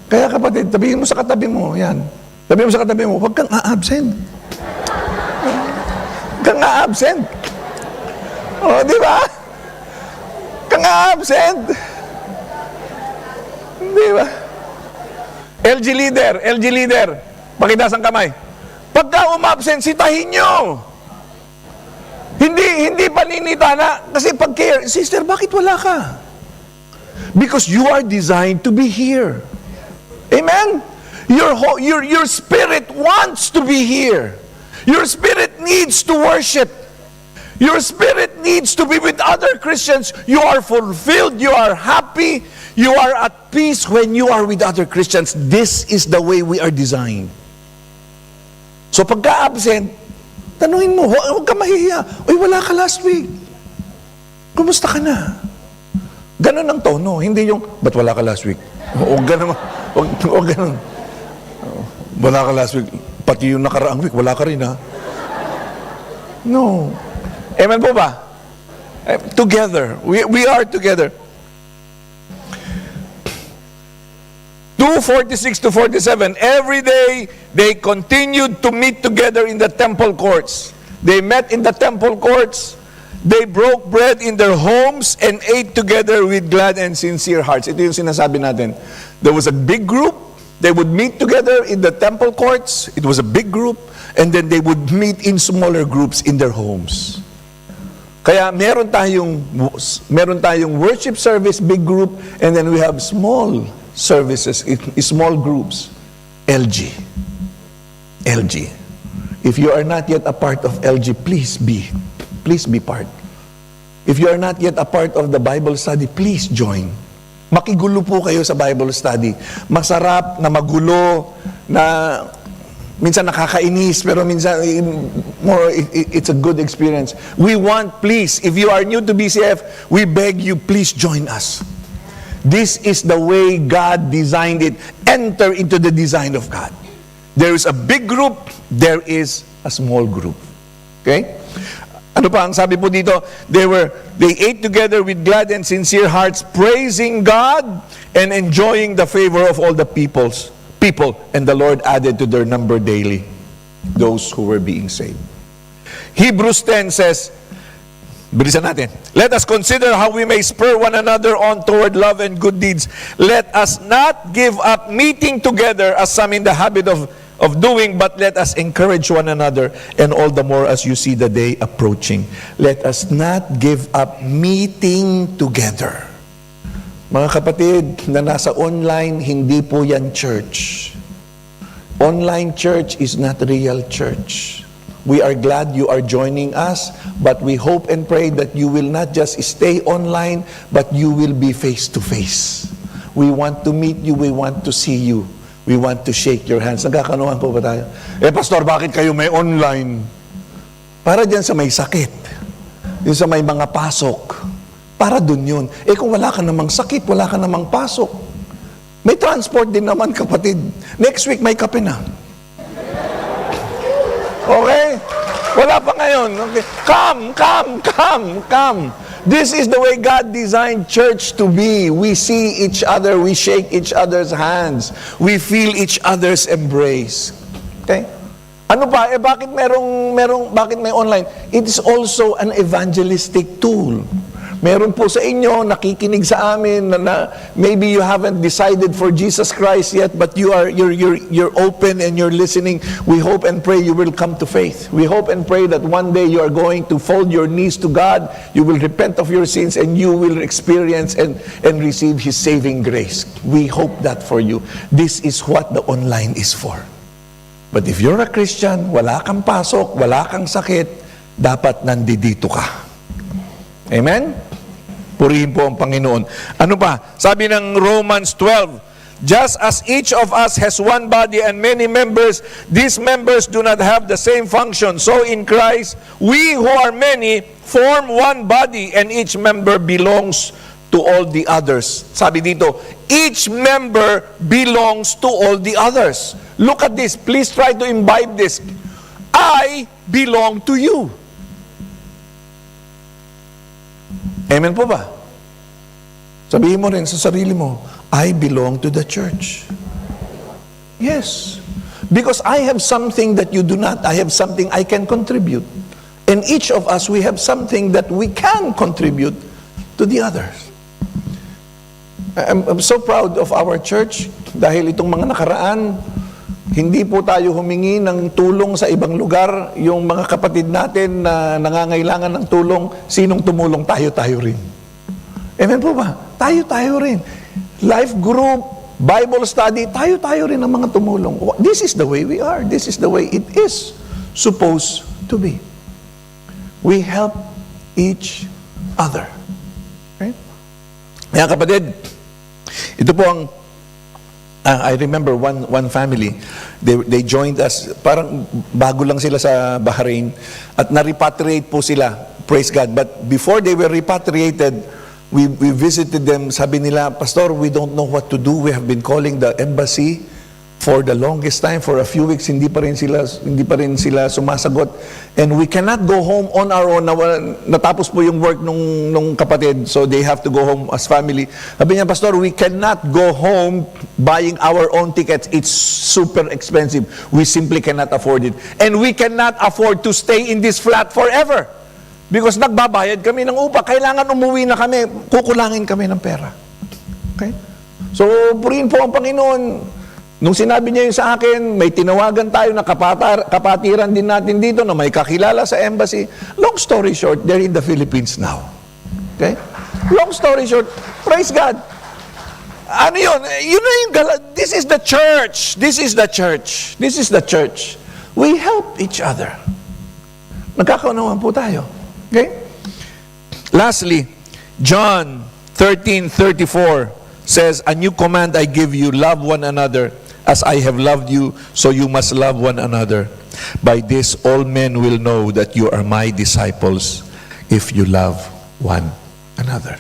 Kaya kapatid, tabihin mo sa katabi mo, yan. Tabihin mo sa katabi mo, huwag kang a-absent. Huwag kang a-absent. O, di ba? Kang a-absent. Di ba? LG leader, pakitaas ang kamay. Pagka umabsent, sitahin nyo. Hindi paninita na, kasi pag-care, sister, bakit wala ka? Because you are designed to be here. Amen? Your spirit wants to be here. Your spirit needs to worship. Your spirit needs to be with other Christians. You are fulfilled. You are happy. You are at peace when you are with other Christians. This is the way we are designed. So pagka-absent, tanungin mo, huwag ka mahihiya. Uy, wala ka last week. Kumusta ka na? Ganon ang tono. Hindi yung, ba't wala ka last week? Huwag ganon. Huwag ganon. Wala ka last week. Pati yung nakaraang week, wala ka rin, ha? No. Amen po ba? Together. We are together. 2:46 to 47. Every day, they continued to meet together in the temple courts. They met in the temple courts. They broke bread in their homes and ate together with glad and sincere hearts. Ito yung sinasabi natin. There was a big group. They would meet together in the temple courts. It was a big group. And then they would meet in smaller groups in their homes. Kaya meron tayong worship service, big group, and then we have small services, small groups. LG. If you are not yet a part of LG, please be part. If you are not yet a part of the Bible study, please join. Makigulo po kayo sa Bible study. Masarap na magulo, na minsan nakakainis, pero minsan it's a good experience. We want, please, if you are new to BCF, we beg you, please join us. This is the way God designed it. Enter into the design of God. There is a big group, there is a small group. Okay? Ano pa ang sabi po dito? They ate together with glad and sincere hearts, praising God and enjoying the favor of all the people, and the Lord added to their number daily those who were being saved. Hebrews 10 says, bilisan natin, let us consider how we may spur one another on toward love and good deeds. Let us not give up meeting together as some in the habit of doing, but let us encourage one another, and all the more as you see the day approaching. Let us not give up meeting together. Mga kapatid na nasa online, hindi po yan church. Online church is not real church. We are glad you are joining us, but we hope and pray that you will not just stay online, but you will be face to face. We want to meet you, we want to see you, we want to shake your hands. Nagkakanuhan po ba tayo? Pastor, bakit kayo may online? Para dyan sa may sakit, yung sa may mga pasok, para dun yun. Kung wala ka namang sakit, wala ka namang pasok, may transport din naman, kapatid. Next week, may kape na. Okay? Wala pa ngayon. Okay. Come. This is the way God designed church to be. We see each other, we shake each other's hands, we feel each other's embrace. Okay? Ano pa? Bakit bakit may online? It is also an evangelistic tool. Meron po sa inyo nakikinig sa amin na maybe you haven't decided for Jesus Christ yet, but you're open and you're listening. We hope and pray you will come to faith. We hope and pray that one day you are going to fold your knees to God, you will repent of your sins, and you will experience and receive His saving grace. We hope that for you. This is what the online is for. But if you're a Christian, wala kang pasok, wala kang sakit, dapat nandito ka. Amen? Purihin po ang Panginoon. Ano pa? Sabi ng Romans 12, just as each of us has one body and many members, these members do not have the same function. So in Christ, we who are many form one body and each member belongs to all the others. Sabi dito, each member belongs to all the others. Look at this. Please try to imbibe this. I belong to you. Amen po ba? Sabihin mo rin sa sarili mo, I belong to the church. Yes. Because I have something that you do not. I have something I can contribute. And each of us, we have something that we can contribute to the others. I'm so proud of our church dahil itong mga nakaraan, hindi po tayo humingi ng tulong sa ibang lugar. Yung mga kapatid natin na nangangailangan ng tulong, sinong tumulong? Tayo rin. Amen po ba? Tayo rin. Life group, Bible study, tayo rin ang mga tumulong. This is the way we are. This is the way it is supposed to be. We help each other. Okay? Kaya kapatid, ito po ang I remember one family, they joined us, parang bago lang sila sa Bahrain, at na-repatriate po sila, praise God. But before they were repatriated, we visited them, sabi nila, Pastor, we don't know what to do. We have been calling the embassy for the longest time, for a few weeks, hindi pa rin sila sumasagot. And we cannot go home on our own. Natapos po yung work nung kapatid, so they have to go home as family. Sabi niya, Pastor, we cannot go home buying our own tickets. It's super expensive. We simply cannot afford it. And we cannot afford to stay in this flat forever. Because nagbabayad kami ng upa. Kailangan umuwi na kami. Kukulangin kami ng pera. Okay? So, purihin po ang Panginoon. Nung sinabi niya yun sa akin, may tinawagan tayo na kapatiran din natin dito na may kakilala sa embassy. Long story short, they're in the Philippines now. Okay? Long story short, praise God. Ano yun? You know, this is the church. This is the church. This is the church. We help each other. Nagkakaunawan po tayo. Okay? Lastly, John 13:34 says, a new command I give you, love one another. As I have loved you, so you must love one another. By this, all men will know that you are my disciples, if you love one another.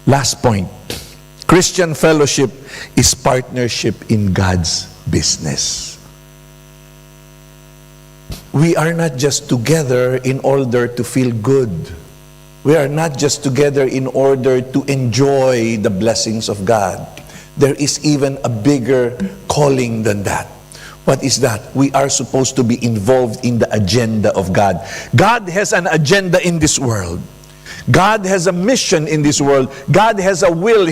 Last point. Christian fellowship is partnership in God's business. We are not just together in order to feel good. We are not just together in order to enjoy the blessings of God. There is even a bigger calling than that. What is that? We are supposed to be involved in the agenda of God. God has an agenda in this world. God has a mission in this world. God has a will.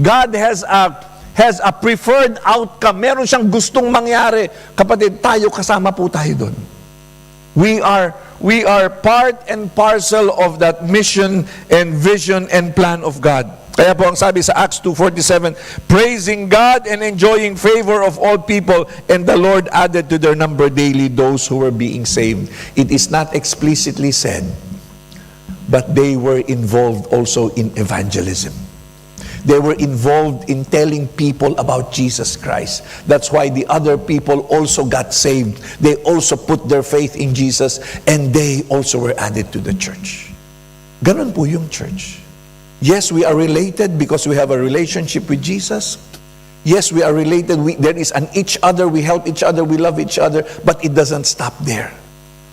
God has a preferred outcome. Meron siyang gustong mangyari. Kapatid, tayo kasama po tayo doon. We are part and parcel of that mission and vision and plan of God. Kaya po ang sabi sa Acts 2:47, praising God and enjoying favor of all people, and the Lord added to their number daily those who were being saved. It is not explicitly said, but they were involved also in evangelism. They were involved in telling people about Jesus Christ. That's why the other people also got saved. They also put their faith in Jesus, and they also were added to the church. Ganon po yung church. Yes, we are related because we have a relationship with Jesus. Yes, we are related. There is an each other. We help each other. We love each other. But it doesn't stop there.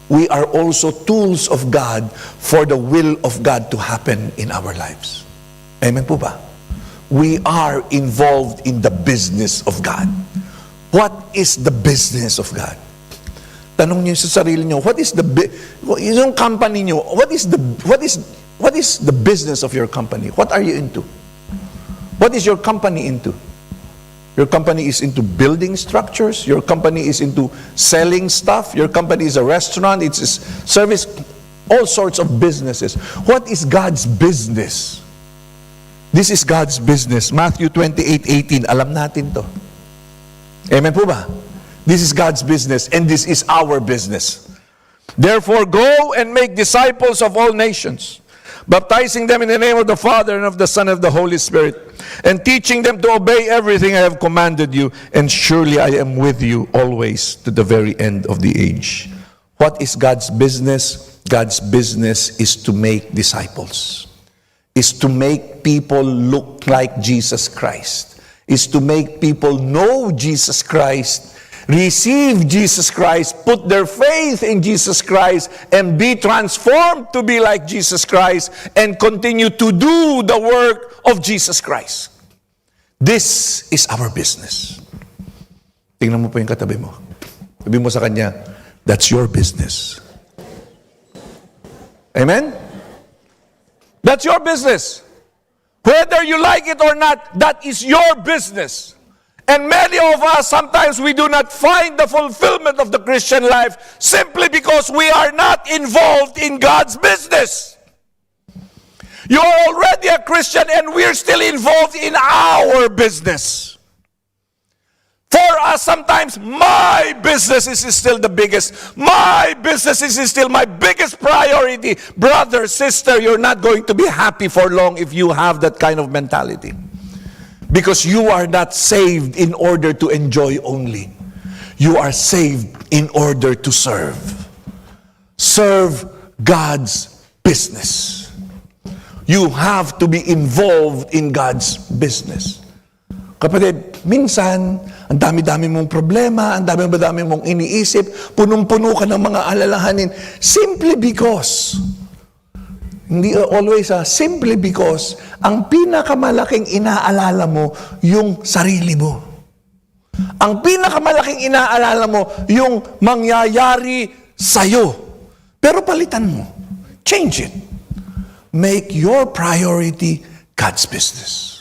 We are also tools of God for the will of God to happen in our lives. Amen po ba? We are involved in the business of God. What is the business of God? Tanong niyo sa sarili niyo, what is yung company niyo, what is the business of your company? What are you into? What is your company into? Your company is into building structures. Your company is into selling stuff. Your company is a restaurant. It's a service. All sorts of businesses. What is God's business? This is God's business. Matthew 28:18. Alam natin to. Amen po ba? This is God's business, and this is our business. Therefore, go and make disciples of all nations, baptizing them in the name of the Father and of the Son and of the Holy Spirit, and teaching them to obey everything I have commanded you, and surely I am with you always to the very end of the age. What is God's business? God's business is to make disciples, is to make people look like Jesus Christ, is to make people know Jesus Christ, receive Jesus Christ, put their faith in Jesus Christ, and be transformed to be like Jesus Christ, and continue to do the work of Jesus Christ. This is our business. Tingnan mo po yung katabi mo. Sabi mo sa kanya, that's your business. Amen? That's your business. Whether you like it or not, that is your business. And many of us, sometimes we do not find the fulfillment of the Christian life simply because we are not involved in God's business. You are already a Christian and we're still involved in our business. For us, sometimes my business is still the biggest. My business is still my biggest priority. Brother, sister, you're not going to be happy for long if you have that kind of mentality. Because you are not saved in order to enjoy only. You are saved in order to serve. Serve God's business. You have to be involved in God's business. Kapatid, minsan, ang dami-dami mong problema, ang dami-dami mong iniisip, punong-puno ka ng mga alalahanin, simply because, hindi always, simply because, ang pinakamalaking inaalala mo, yung sarili mo. Ang pinakamalaking inaalala mo, yung mangyayari sa'yo. Pero palitan mo. Change it. Make your priority God's business.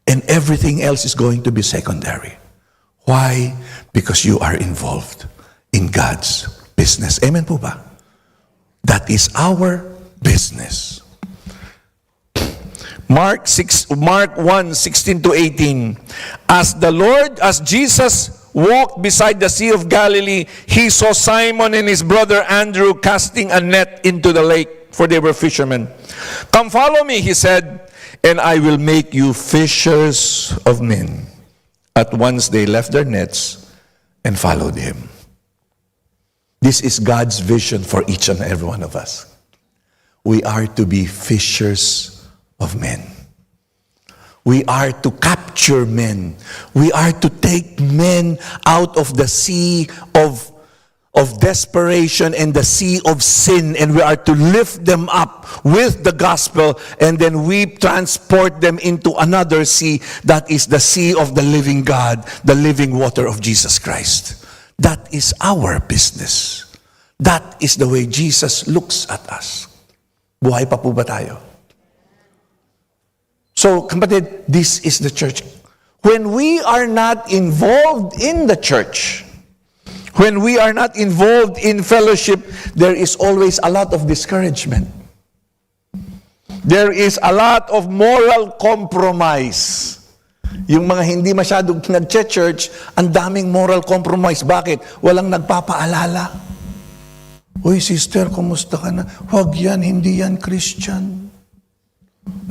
And everything else is going to be secondary. Why? Because you are involved in God's business. Amen po ba? That is our business. Mark 1:16-18. As Jesus walked beside the Sea of Galilee, he saw Simon and his brother Andrew casting a net into the lake, for they were fishermen. Come follow me, he said, and I will make you fishers of men. At once they left their nets and followed him. This is God's vision for each and every one of us. We are to be fishers of men. We are to capture men. We are to take men out of the sea of desperation and the sea of sin, and we are to lift them up with the gospel, and then we transport them into another sea, that is the sea of the living God, the living water of Jesus Christ. That is our business. That is the way Jesus looks at us. Buhay pa po ba tayo? So, kapatid, this is the church. When we are not involved in the church, when we are not involved in fellowship, there is always a lot of discouragement. There is a lot of moral compromise. Yung mga hindi masyadong nag-church, ang daming moral compromise. Bakit? Walang nagpapaalala. Uy, sister, kumusta ka na? Huwag yan, hindi yan Christian.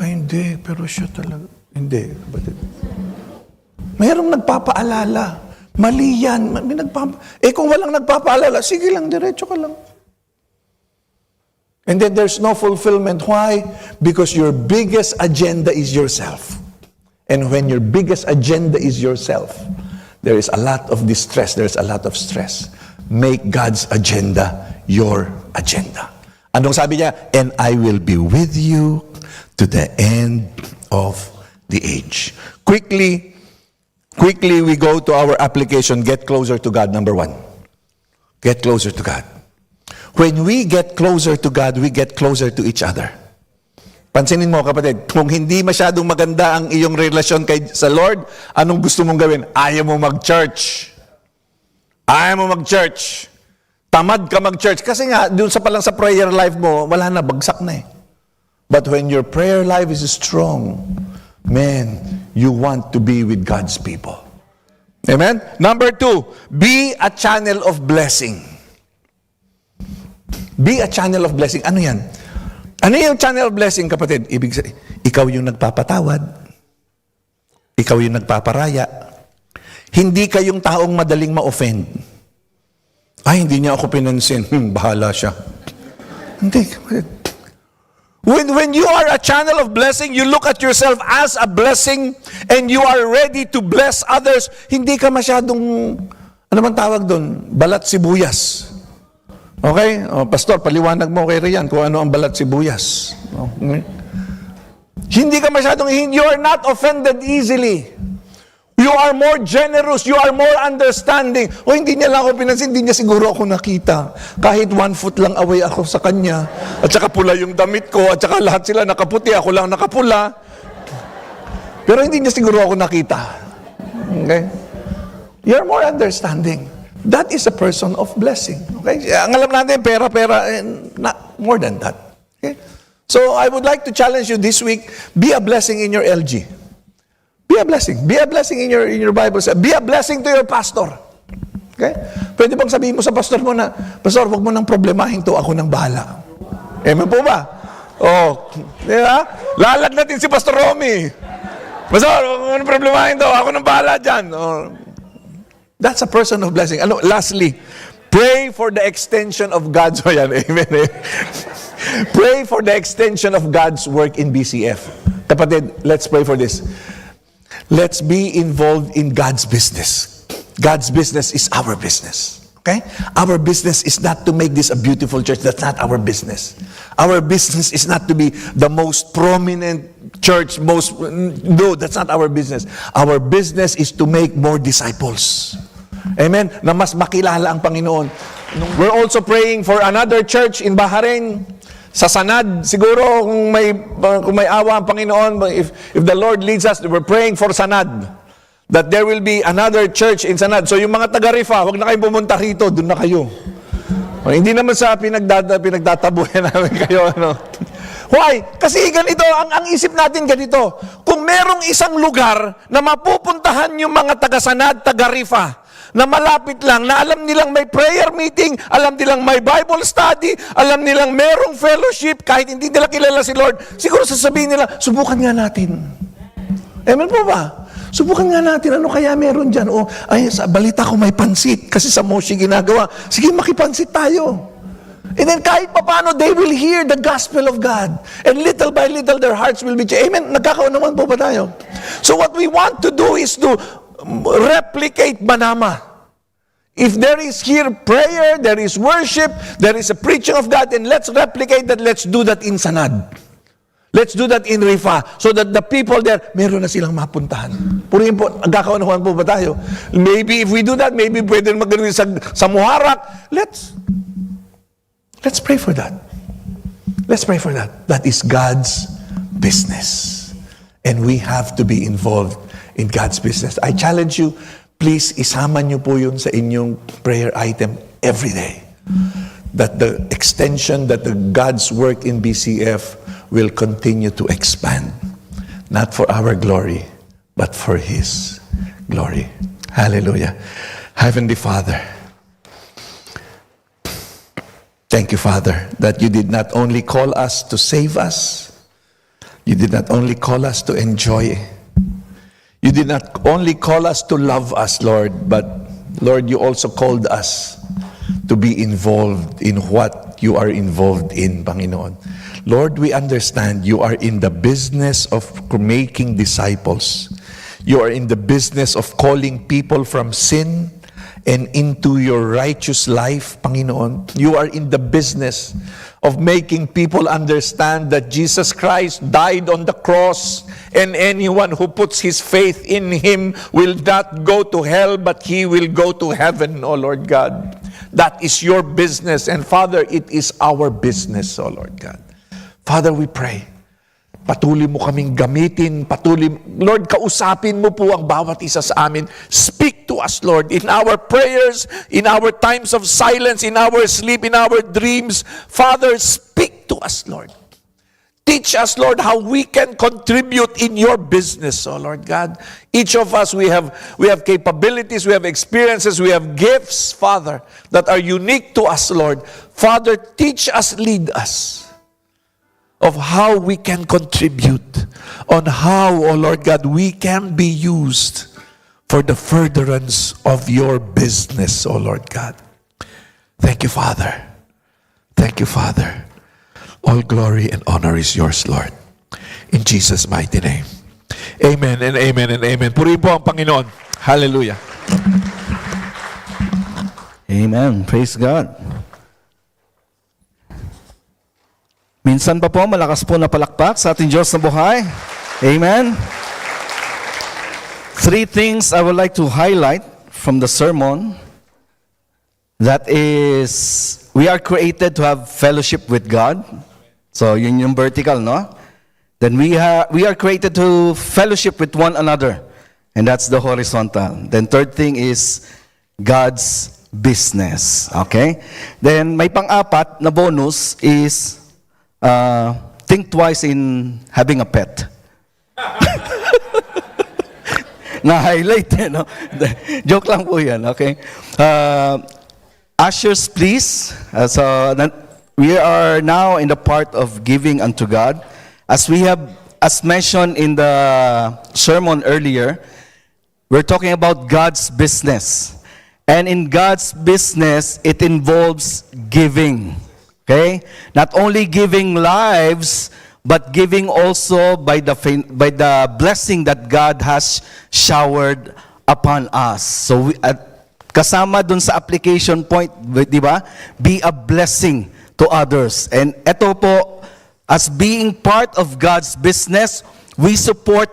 Ay, hindi, pero siya talaga. Hindi, kapatid. Mayroong nagpapaalala. Mali yan. Kung walang nagpapaalala, sige lang, diretso ka lang. And then there's no fulfillment. Why? Because your biggest agenda is yourself. And when your biggest agenda is yourself, there is a lot of distress, there's a lot of stress. Make God's agenda your agenda. Anong sabi niya? And I will be with you to the end of the age. Quickly we go to our application, get closer to God, number 1. Get closer to God. When we get closer to God, we get closer to each other. Pansinin mo, kapatid, kung hindi masyadong maganda ang iyong relasyon sa Lord, anong gusto mong gawin? Ayaw mo mag-church. Ayaw mo mag-church. Tamad ka mag-church. Kasi nga, doon sa palang sa prayer life mo, wala na, bagsak na eh. But when your prayer life is strong, man, you want to be with God's people. Amen? Number 2, be a channel of blessing. Be a channel of blessing. Ano yan? Ano yung channel of blessing, kapatid? Ibig sabihin, ikaw yung nagpapatawad. Ikaw yung nagpaparaya. Hindi kayong taong madaling ma-offend. Ay, hindi niya ako pinansin. Bahala siya. Hindi, kapatid. When you are a channel of blessing, you look at yourself as a blessing and you are ready to bless others. Hindi ka masyadong, ano man tawag doon? Balat sibuyas. Okay? Pastor, paliwanag mo kay Rian kung ano ang balat sibuyas. Okay? Hindi ka masyadong, you are not offended easily. You are more generous. You are more understanding. O hindi niya lang ako pinansin, hindi niya siguro ako nakita. Kahit 1 foot lang away ako sa kanya. At saka pula yung damit ko. At saka lahat sila nakaputi. Ako lang nakapula. Pero hindi niya siguro ako nakita. Okay? You're more understanding. That is a person of blessing. Okay? Ang alam natin, pera, not more than that. Okay? So, I would like to challenge you this week, be a blessing in your LG. Be a blessing. Be a blessing in your Bible. Be a blessing to your pastor. Okay? Pwede bang sabihin mo sa pastor mo na, Pastor, wag mo nang problemahin to, ako nang bahala. Amen po ba? Oh, di ba? Lalag natin si Pastor Romy. Pastor, wag mo nang problemahin to, ako nang bahala dyan. Oh. That's a person of blessing. Lastly, pray for the extension of God's amen. Pray for the extension of God's work in BCF. Kapatid, let's pray for this. Let's be involved in God's business. God's business is our business. Okay? Our business is not to make this a beautiful church. That's not our business. Our business is not to be the most prominent church, no, that's not our business. Our business is to make more disciples. Amen? Na mas makilala ang Panginoon. We're also praying for another church in Bahrain. Sa Sanad, siguro kung may awa ang Panginoon, if the Lord leads us, we're praying for Sanad. That there will be another church in Sanad. So yung mga taga-Rifa, huwag na kayong pumunta rito, doon na kayo. Hindi naman sa pinagtatabuyan namin kayo. Ano? Why? Kasi ganito, ang isip natin ganito. Kung merong isang lugar na mapupuntahan yung mga taga-Sanad, taga-Rifa, na malapit lang, na alam nilang may prayer meeting, alam nilang may Bible study, alam nilang merong fellowship, kahit hindi nila kilala si Lord, siguro sasabihin nila, subukan nga natin. Amen po ba? Subukan nga natin, ano kaya meron dyan? O, ay, sa balita ko may pansit, kasi sa Moshi ginagawa. Sige, makipansit tayo. And then kahit papano, they will hear the gospel of God. And little by little, their hearts will be changed. Amen? Nagkakaunawan po ba tayo? So what we want to do is to replicate Manama. If there is here prayer, there is worship, there is a preaching of God, and let's replicate that, let's do that in Sanad. Let's do that in Rifa, so that the people there, meron na silang mapuntahan. Purihin po, nagkakaunawan po ba tayo? Maybe if we do that, maybe pwede magano'n sa Muharak. Let's pray for that. Let's pray for that. That is God's business. And we have to be involved in God's business. I challenge you, please isama niyo po yun sa inyong prayer item every day. That the extension, that the God's work in BCF will continue to expand. Not for our glory, but for His glory. Hallelujah. Heavenly Father, thank you, Father, that you did not only call us to save us, you did not only call us to enjoy, you did not only call us to love us, Lord, but Lord, you also called us to be involved in what you are involved in, Panginoon. Lord, we understand you are in the business of making disciples. You are in the business of calling people from sin and into your righteous life, Panginoon. You are in the business of making people understand that Jesus Christ died on the cross, and anyone who puts his faith in Him will not go to hell, but he will go to heaven, O Lord God. That is your business, and Father, it is our business, O Lord God. Father, we pray, patuloy mo kaming gamitin, Lord, kausapin mo po ang bawat isa sa amin. Speak to us, Lord, in our prayers, in our times of silence, in our sleep, in our dreams. Father, speak to us, Lord. Teach us, Lord, how we can contribute in your business, oh Lord God. Each of us, we have capabilities, we have experiences, we have gifts, Father, that are unique to us, Lord. Father, teach us, lead us of how we can contribute, on how, oh Lord God, we can be used for the furtherance of your business, oh Lord God. Thank you, Father. Thank you, Father. All glory and honor is yours, Lord. In Jesus' mighty name. Amen and amen and amen. Purihin po ang Panginoon. Hallelujah. Amen. Praise God. Minsan pa po, malakas po na palakpak sa ating Diyos na buhay. Amen. 3 things I would like to highlight from the sermon. That is, we are created to have fellowship with God. So, yun yung vertical, no? Then we are created to fellowship with one another. And that's the horizontal. Then third thing is God's business. Okay? Then may pang-apat na bonus is think twice in having a pet. Na-highlight, no? Joke lang po yan, okay? Ushers, please. We are now in the part of giving unto God. As mentioned in the sermon earlier, we're talking about God's business. And in God's business, it involves giving. Okay? Not only giving lives, but giving also by the blessing that God has showered upon us. So, kasama dun sa application point, di ba? Be a blessing to others. And ito po, as being part of God's business, we support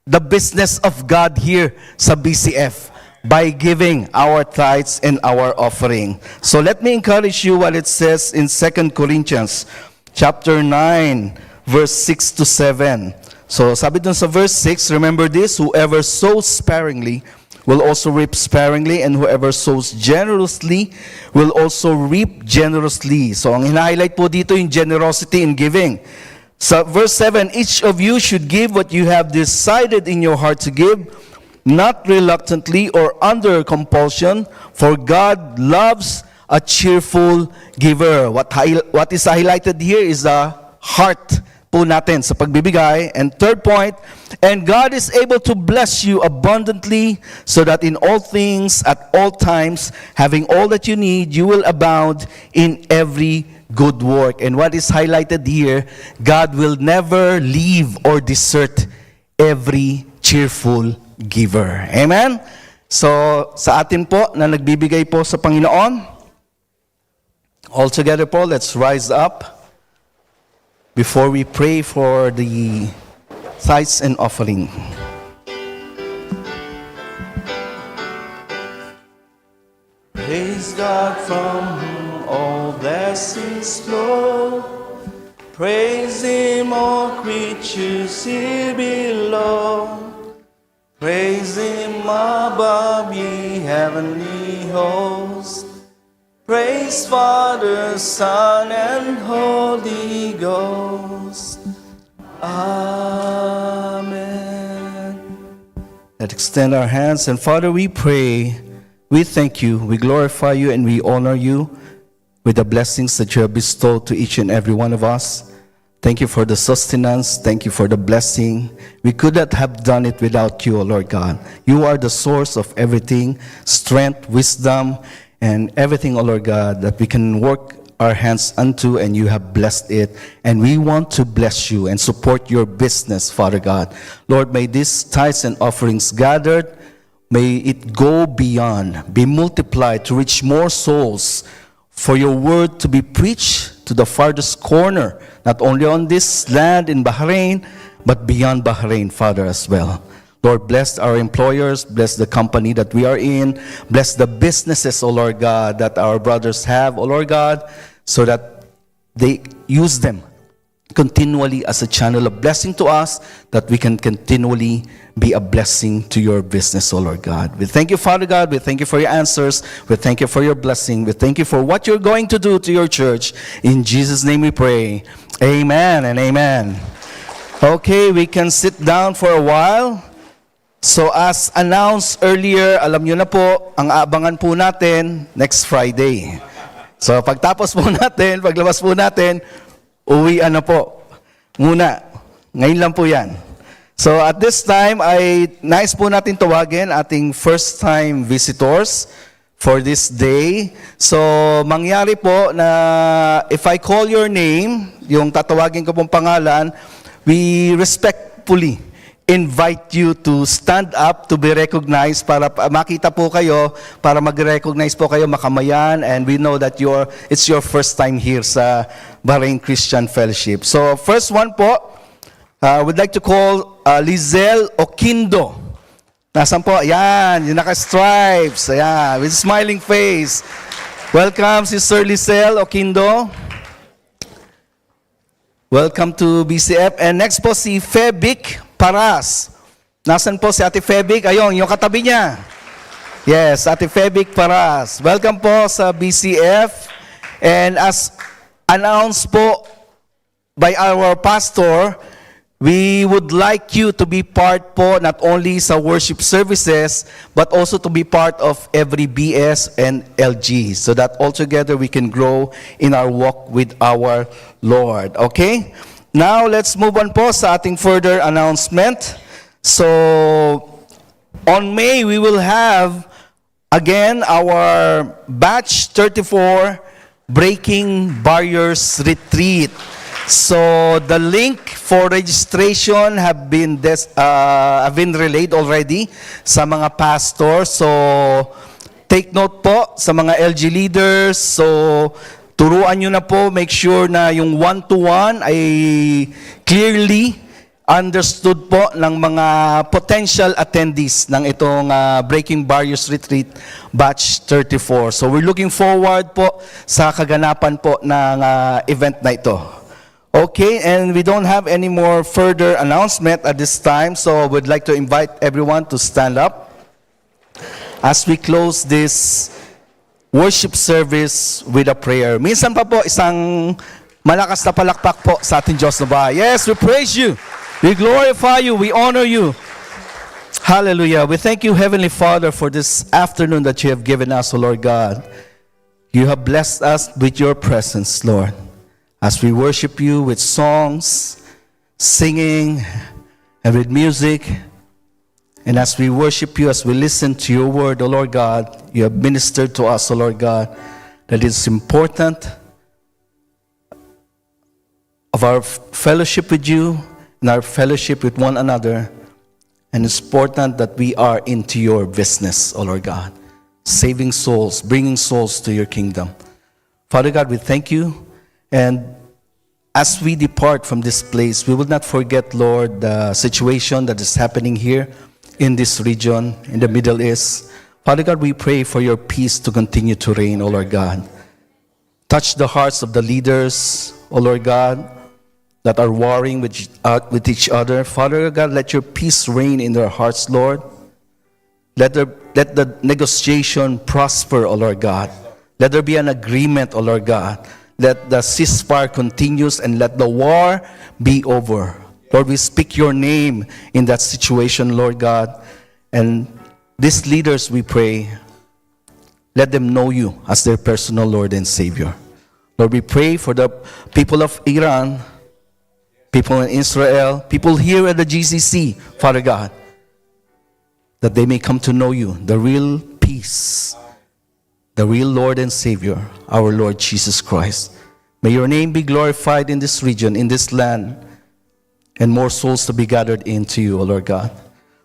the business of God here sa BCF by giving our tithes and our offering. So let me encourage you what it says in 2 Corinthians chapter 9, verse 6 to 7. So sabi dun sa verse 6, remember this, whoever sows sparingly will also reap sparingly, and whoever sows generously will also reap generously. So ang hina-highlight po dito yung generosity in giving. So verse 7, each of you should give what you have decided in your heart to give, not reluctantly or under compulsion, for God loves a cheerful giver. What is highlighted here is the heart po natin sa pagbibigay. And third point, and God is able to bless you abundantly, so that in all things, at all times, having all that you need, you will abound in every good work. And what is highlighted here, God will never leave or desert every cheerful giver. Amen? So, sa atin po na nagbibigay po sa Panginoon, all together po, let's rise up before we pray for the tithes and offering. Praise God from whom all blessings flow. Praise Him, all creatures here below. Praise Him above, ye heavenly hosts. Praise Father, Son, and Holy Ghost. Amen. Let's extend our hands. And Father, we pray, we thank you, we glorify you, and we honor you with the blessings that you have bestowed to each and every one of us. Thank you for the sustenance. Thank you for the blessing. We could not have done it without you, O Lord God. You are the source of everything, strength, wisdom, and everything, O Lord God, that we can work our hands unto, and you have blessed it. And we want to bless you and support your business, Father God. Lord, may these tithes and offerings gathered, may it go beyond, be multiplied to reach more souls, for your word to be preached to the farthest corner, not only on this land in Bahrain, but beyond Bahrain, Father, as well. Lord, bless our employers, bless the company that we are in, bless the businesses, O Lord God, that our brothers have, O Lord God, so that they use them continually as a channel of blessing to us, that we can continually be a blessing to your business, O Lord God. We thank you, Father God. We thank you for your answers. We thank you for your blessing. We thank you for what you're going to do to your church. In Jesus' name we pray. Amen and amen. Okay, we can sit down for a while. So as announced earlier, alam nyo na po, ang aabangan po natin next Friday. So pagtapos po natin, paglabas po natin, uwian na po. Muna. Ngayon lang po yan. So at this time, ay nais po natin tawagin ating first-time visitors for this day. So mangyari po na if I call your name, yung tatawagin ko pong pangalan, we respectfully invite you to stand up to be recognized para makita po kayo, para mag-recognize po kayo, makamayan, and we know that it's your first time here sa Bahrain Christian Fellowship. So first one po, we'd like to call Lizelle Oquindo. Nasaan po? Ayan, yung naka-stripes. Ayan, with smiling face. Welcome, Sister Lizelle Oquindo. Welcome to BCF. And next po si Febic Paras. Nasaan po si Ate Febic? Ayun, yung katabi niya. Yes, Ate Febic Paras. Welcome po sa BCF. And as announced po by our pastor, we would like you to be part po not only sa worship services, but also to be part of every BS and LG, so that altogether we can grow in our walk with our Lord. Okay? Now, let's move on po sa ating further announcement. So, on May, we will have, again, our Batch 34 Breaking Barriers Retreat. So, the link for registration have been relayed already sa mga pastors. So, take note po sa mga LG leaders. So, turuan nyo na po, make sure na yung one-to-one ay clearly understood po ng mga potential attendees ng itong Breaking Barriers Retreat Batch 34. So we're looking forward po sa kaganapan po ng event na ito. Okay, and we don't have any more further announcement at this time, so we'd like to invite everyone to stand up as we close this worship service with a prayer. Minsan pa po, isang malakas na palakpak po sa ating Diyos na bahay. Yes, we praise you. We glorify you. We honor you. Hallelujah. We thank you, Heavenly Father, for this afternoon that you have given us, O Lord God. You have blessed us with your presence, Lord, as we worship you with songs, singing, and with music. And as we worship you, as we listen to your word, O Lord God, you have ministered to us, O Lord God, that it's important of our fellowship with you and our fellowship with one another. And it's important that we are into your business, O Lord God, saving souls, bringing souls to your kingdom. Father God, we thank you. And as we depart from this place, we will not forget, Lord, the situation that is happening here in this region, in the Middle East. Father God, we pray for your peace to continue to reign, O Lord God. Touch the hearts of the leaders, O Lord God, that are warring with each other. Father God, let your peace reign in their hearts, Lord. Let the negotiation prosper, O Lord God. Let there be an agreement, O Lord God. Let the ceasefire continues and let the war be over. Lord, we speak your name in that situation, Lord God. And these leaders, we pray, let them know you as their personal Lord and Savior. Lord, we pray for the people of Iran, people in Israel, people here at the GCC, Father God, that they may come to know you, the real peace, the real Lord and Savior, our Lord Jesus Christ. May your name be glorified in this region, in this land, and more souls to be gathered into you, O Lord God.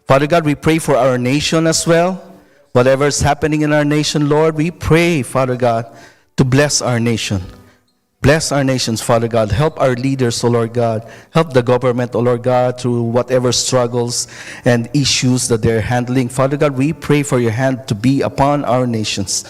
Father God, we pray for our nation as well. Whatever is happening in our nation, Lord, we pray, Father God, to bless our nation. Bless our nations, Father God. Help our leaders, O Lord God. Help the government, O Lord God, through whatever struggles and issues that they're handling. Father God, we pray for your hand to be upon our nations.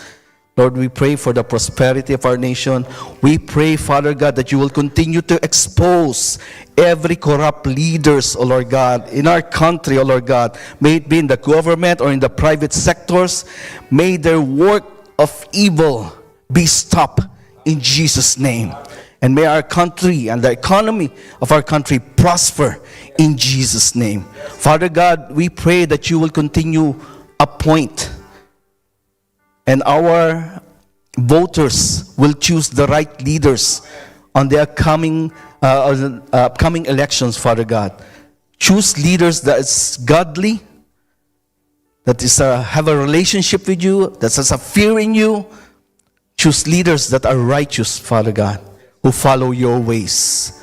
Lord, we pray for the prosperity of our nation. We pray, Father God, that you will continue to expose every corrupt leaders, O Lord God, in our country, O Lord God. May it be in the government or in the private sectors. May their work of evil be stopped in Jesus' name. And may our country and the economy of our country prosper in Jesus' name. Father God, we pray that you will continue appoint, and our voters will choose the right leaders on the upcoming elections, Father God. Choose leaders that is godly, that is have a relationship with you, that has a fear in you. Choose leaders that are righteous, Father God, who follow your ways.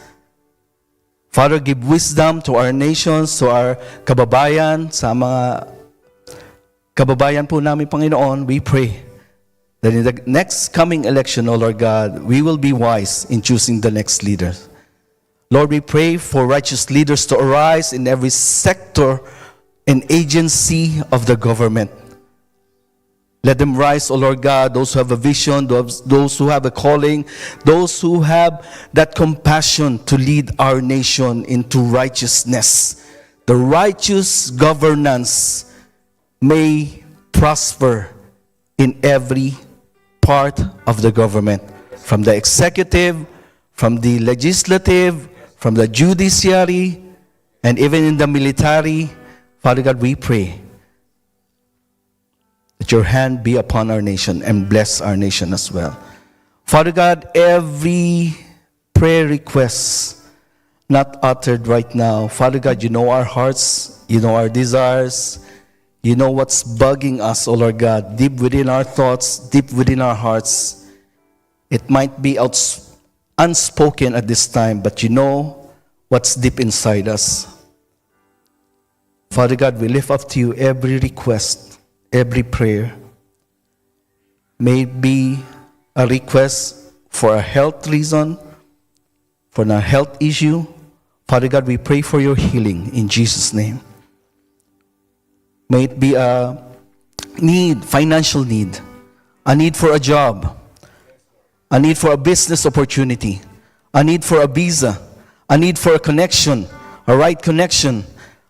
Father, give wisdom to our nations, to our kababayan, sa mga kababayan po namin, Panginoon. We pray that in the next coming election, O Lord God, we will be wise in choosing the next leaders. Lord, we pray for righteous leaders to arise in every sector and agency of the government. Let them rise, O Lord God, those who have a vision, those who have a calling, those who have that compassion to lead our nation into righteousness. The righteous governance may prosper in every part of the government, from the executive, from the legislative, from the judiciary, and even in the military. Father God, we pray that your hand be upon our nation and bless our nation as well. Father God, every prayer request not uttered right now, Father God, you know our hearts, you know our desires, you know what's bugging us, oh Lord God, deep within our thoughts, deep within our hearts. It might be unspoken at this time, but you know what's deep inside us. Father God, we lift up to you every request, every prayer. May it be a request for a health reason, for a health issue. Father God, we pray for your healing in Jesus' name. May it be a need, financial need, a need for a job, a need for a business opportunity, a need for a visa, a need for a connection, a right connection.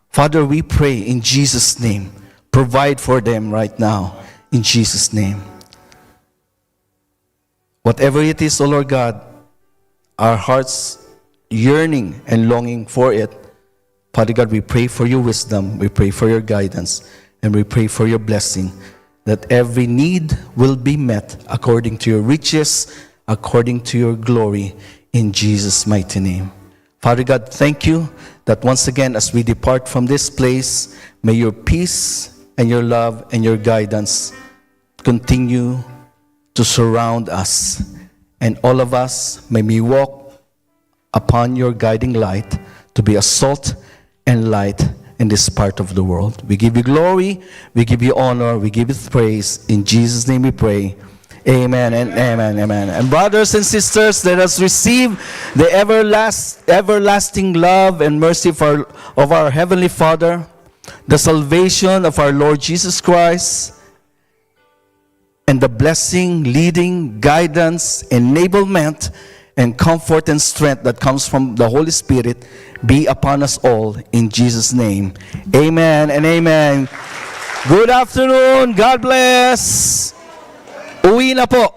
Father, we pray in Jesus' name. Provide for them right now in Jesus' name. Whatever it is, O Lord God, our hearts yearning and longing for it, Father God, we pray for your wisdom, we pray for your guidance, and we pray for your blessing, that every need will be met according to your riches, according to your glory, in Jesus' mighty name. Father God, thank you that once again, as we depart from this place, may your peace and your love and your guidance continue to surround us. And all of us, may we walk upon your guiding light to be a salt and light in this part of the world. We give you glory, we give you honor, we give you praise. In Jesus' name we pray. Amen and amen, amen. And brothers and sisters, let us receive the everlasting love and mercy of our Heavenly Father, the salvation of our Lord Jesus Christ, and the blessing, leading, guidance, enablement, and comfort and strength that comes from the Holy Spirit be upon us all in Jesus' name. Amen and amen. Good afternoon. God bless. Uwi na po.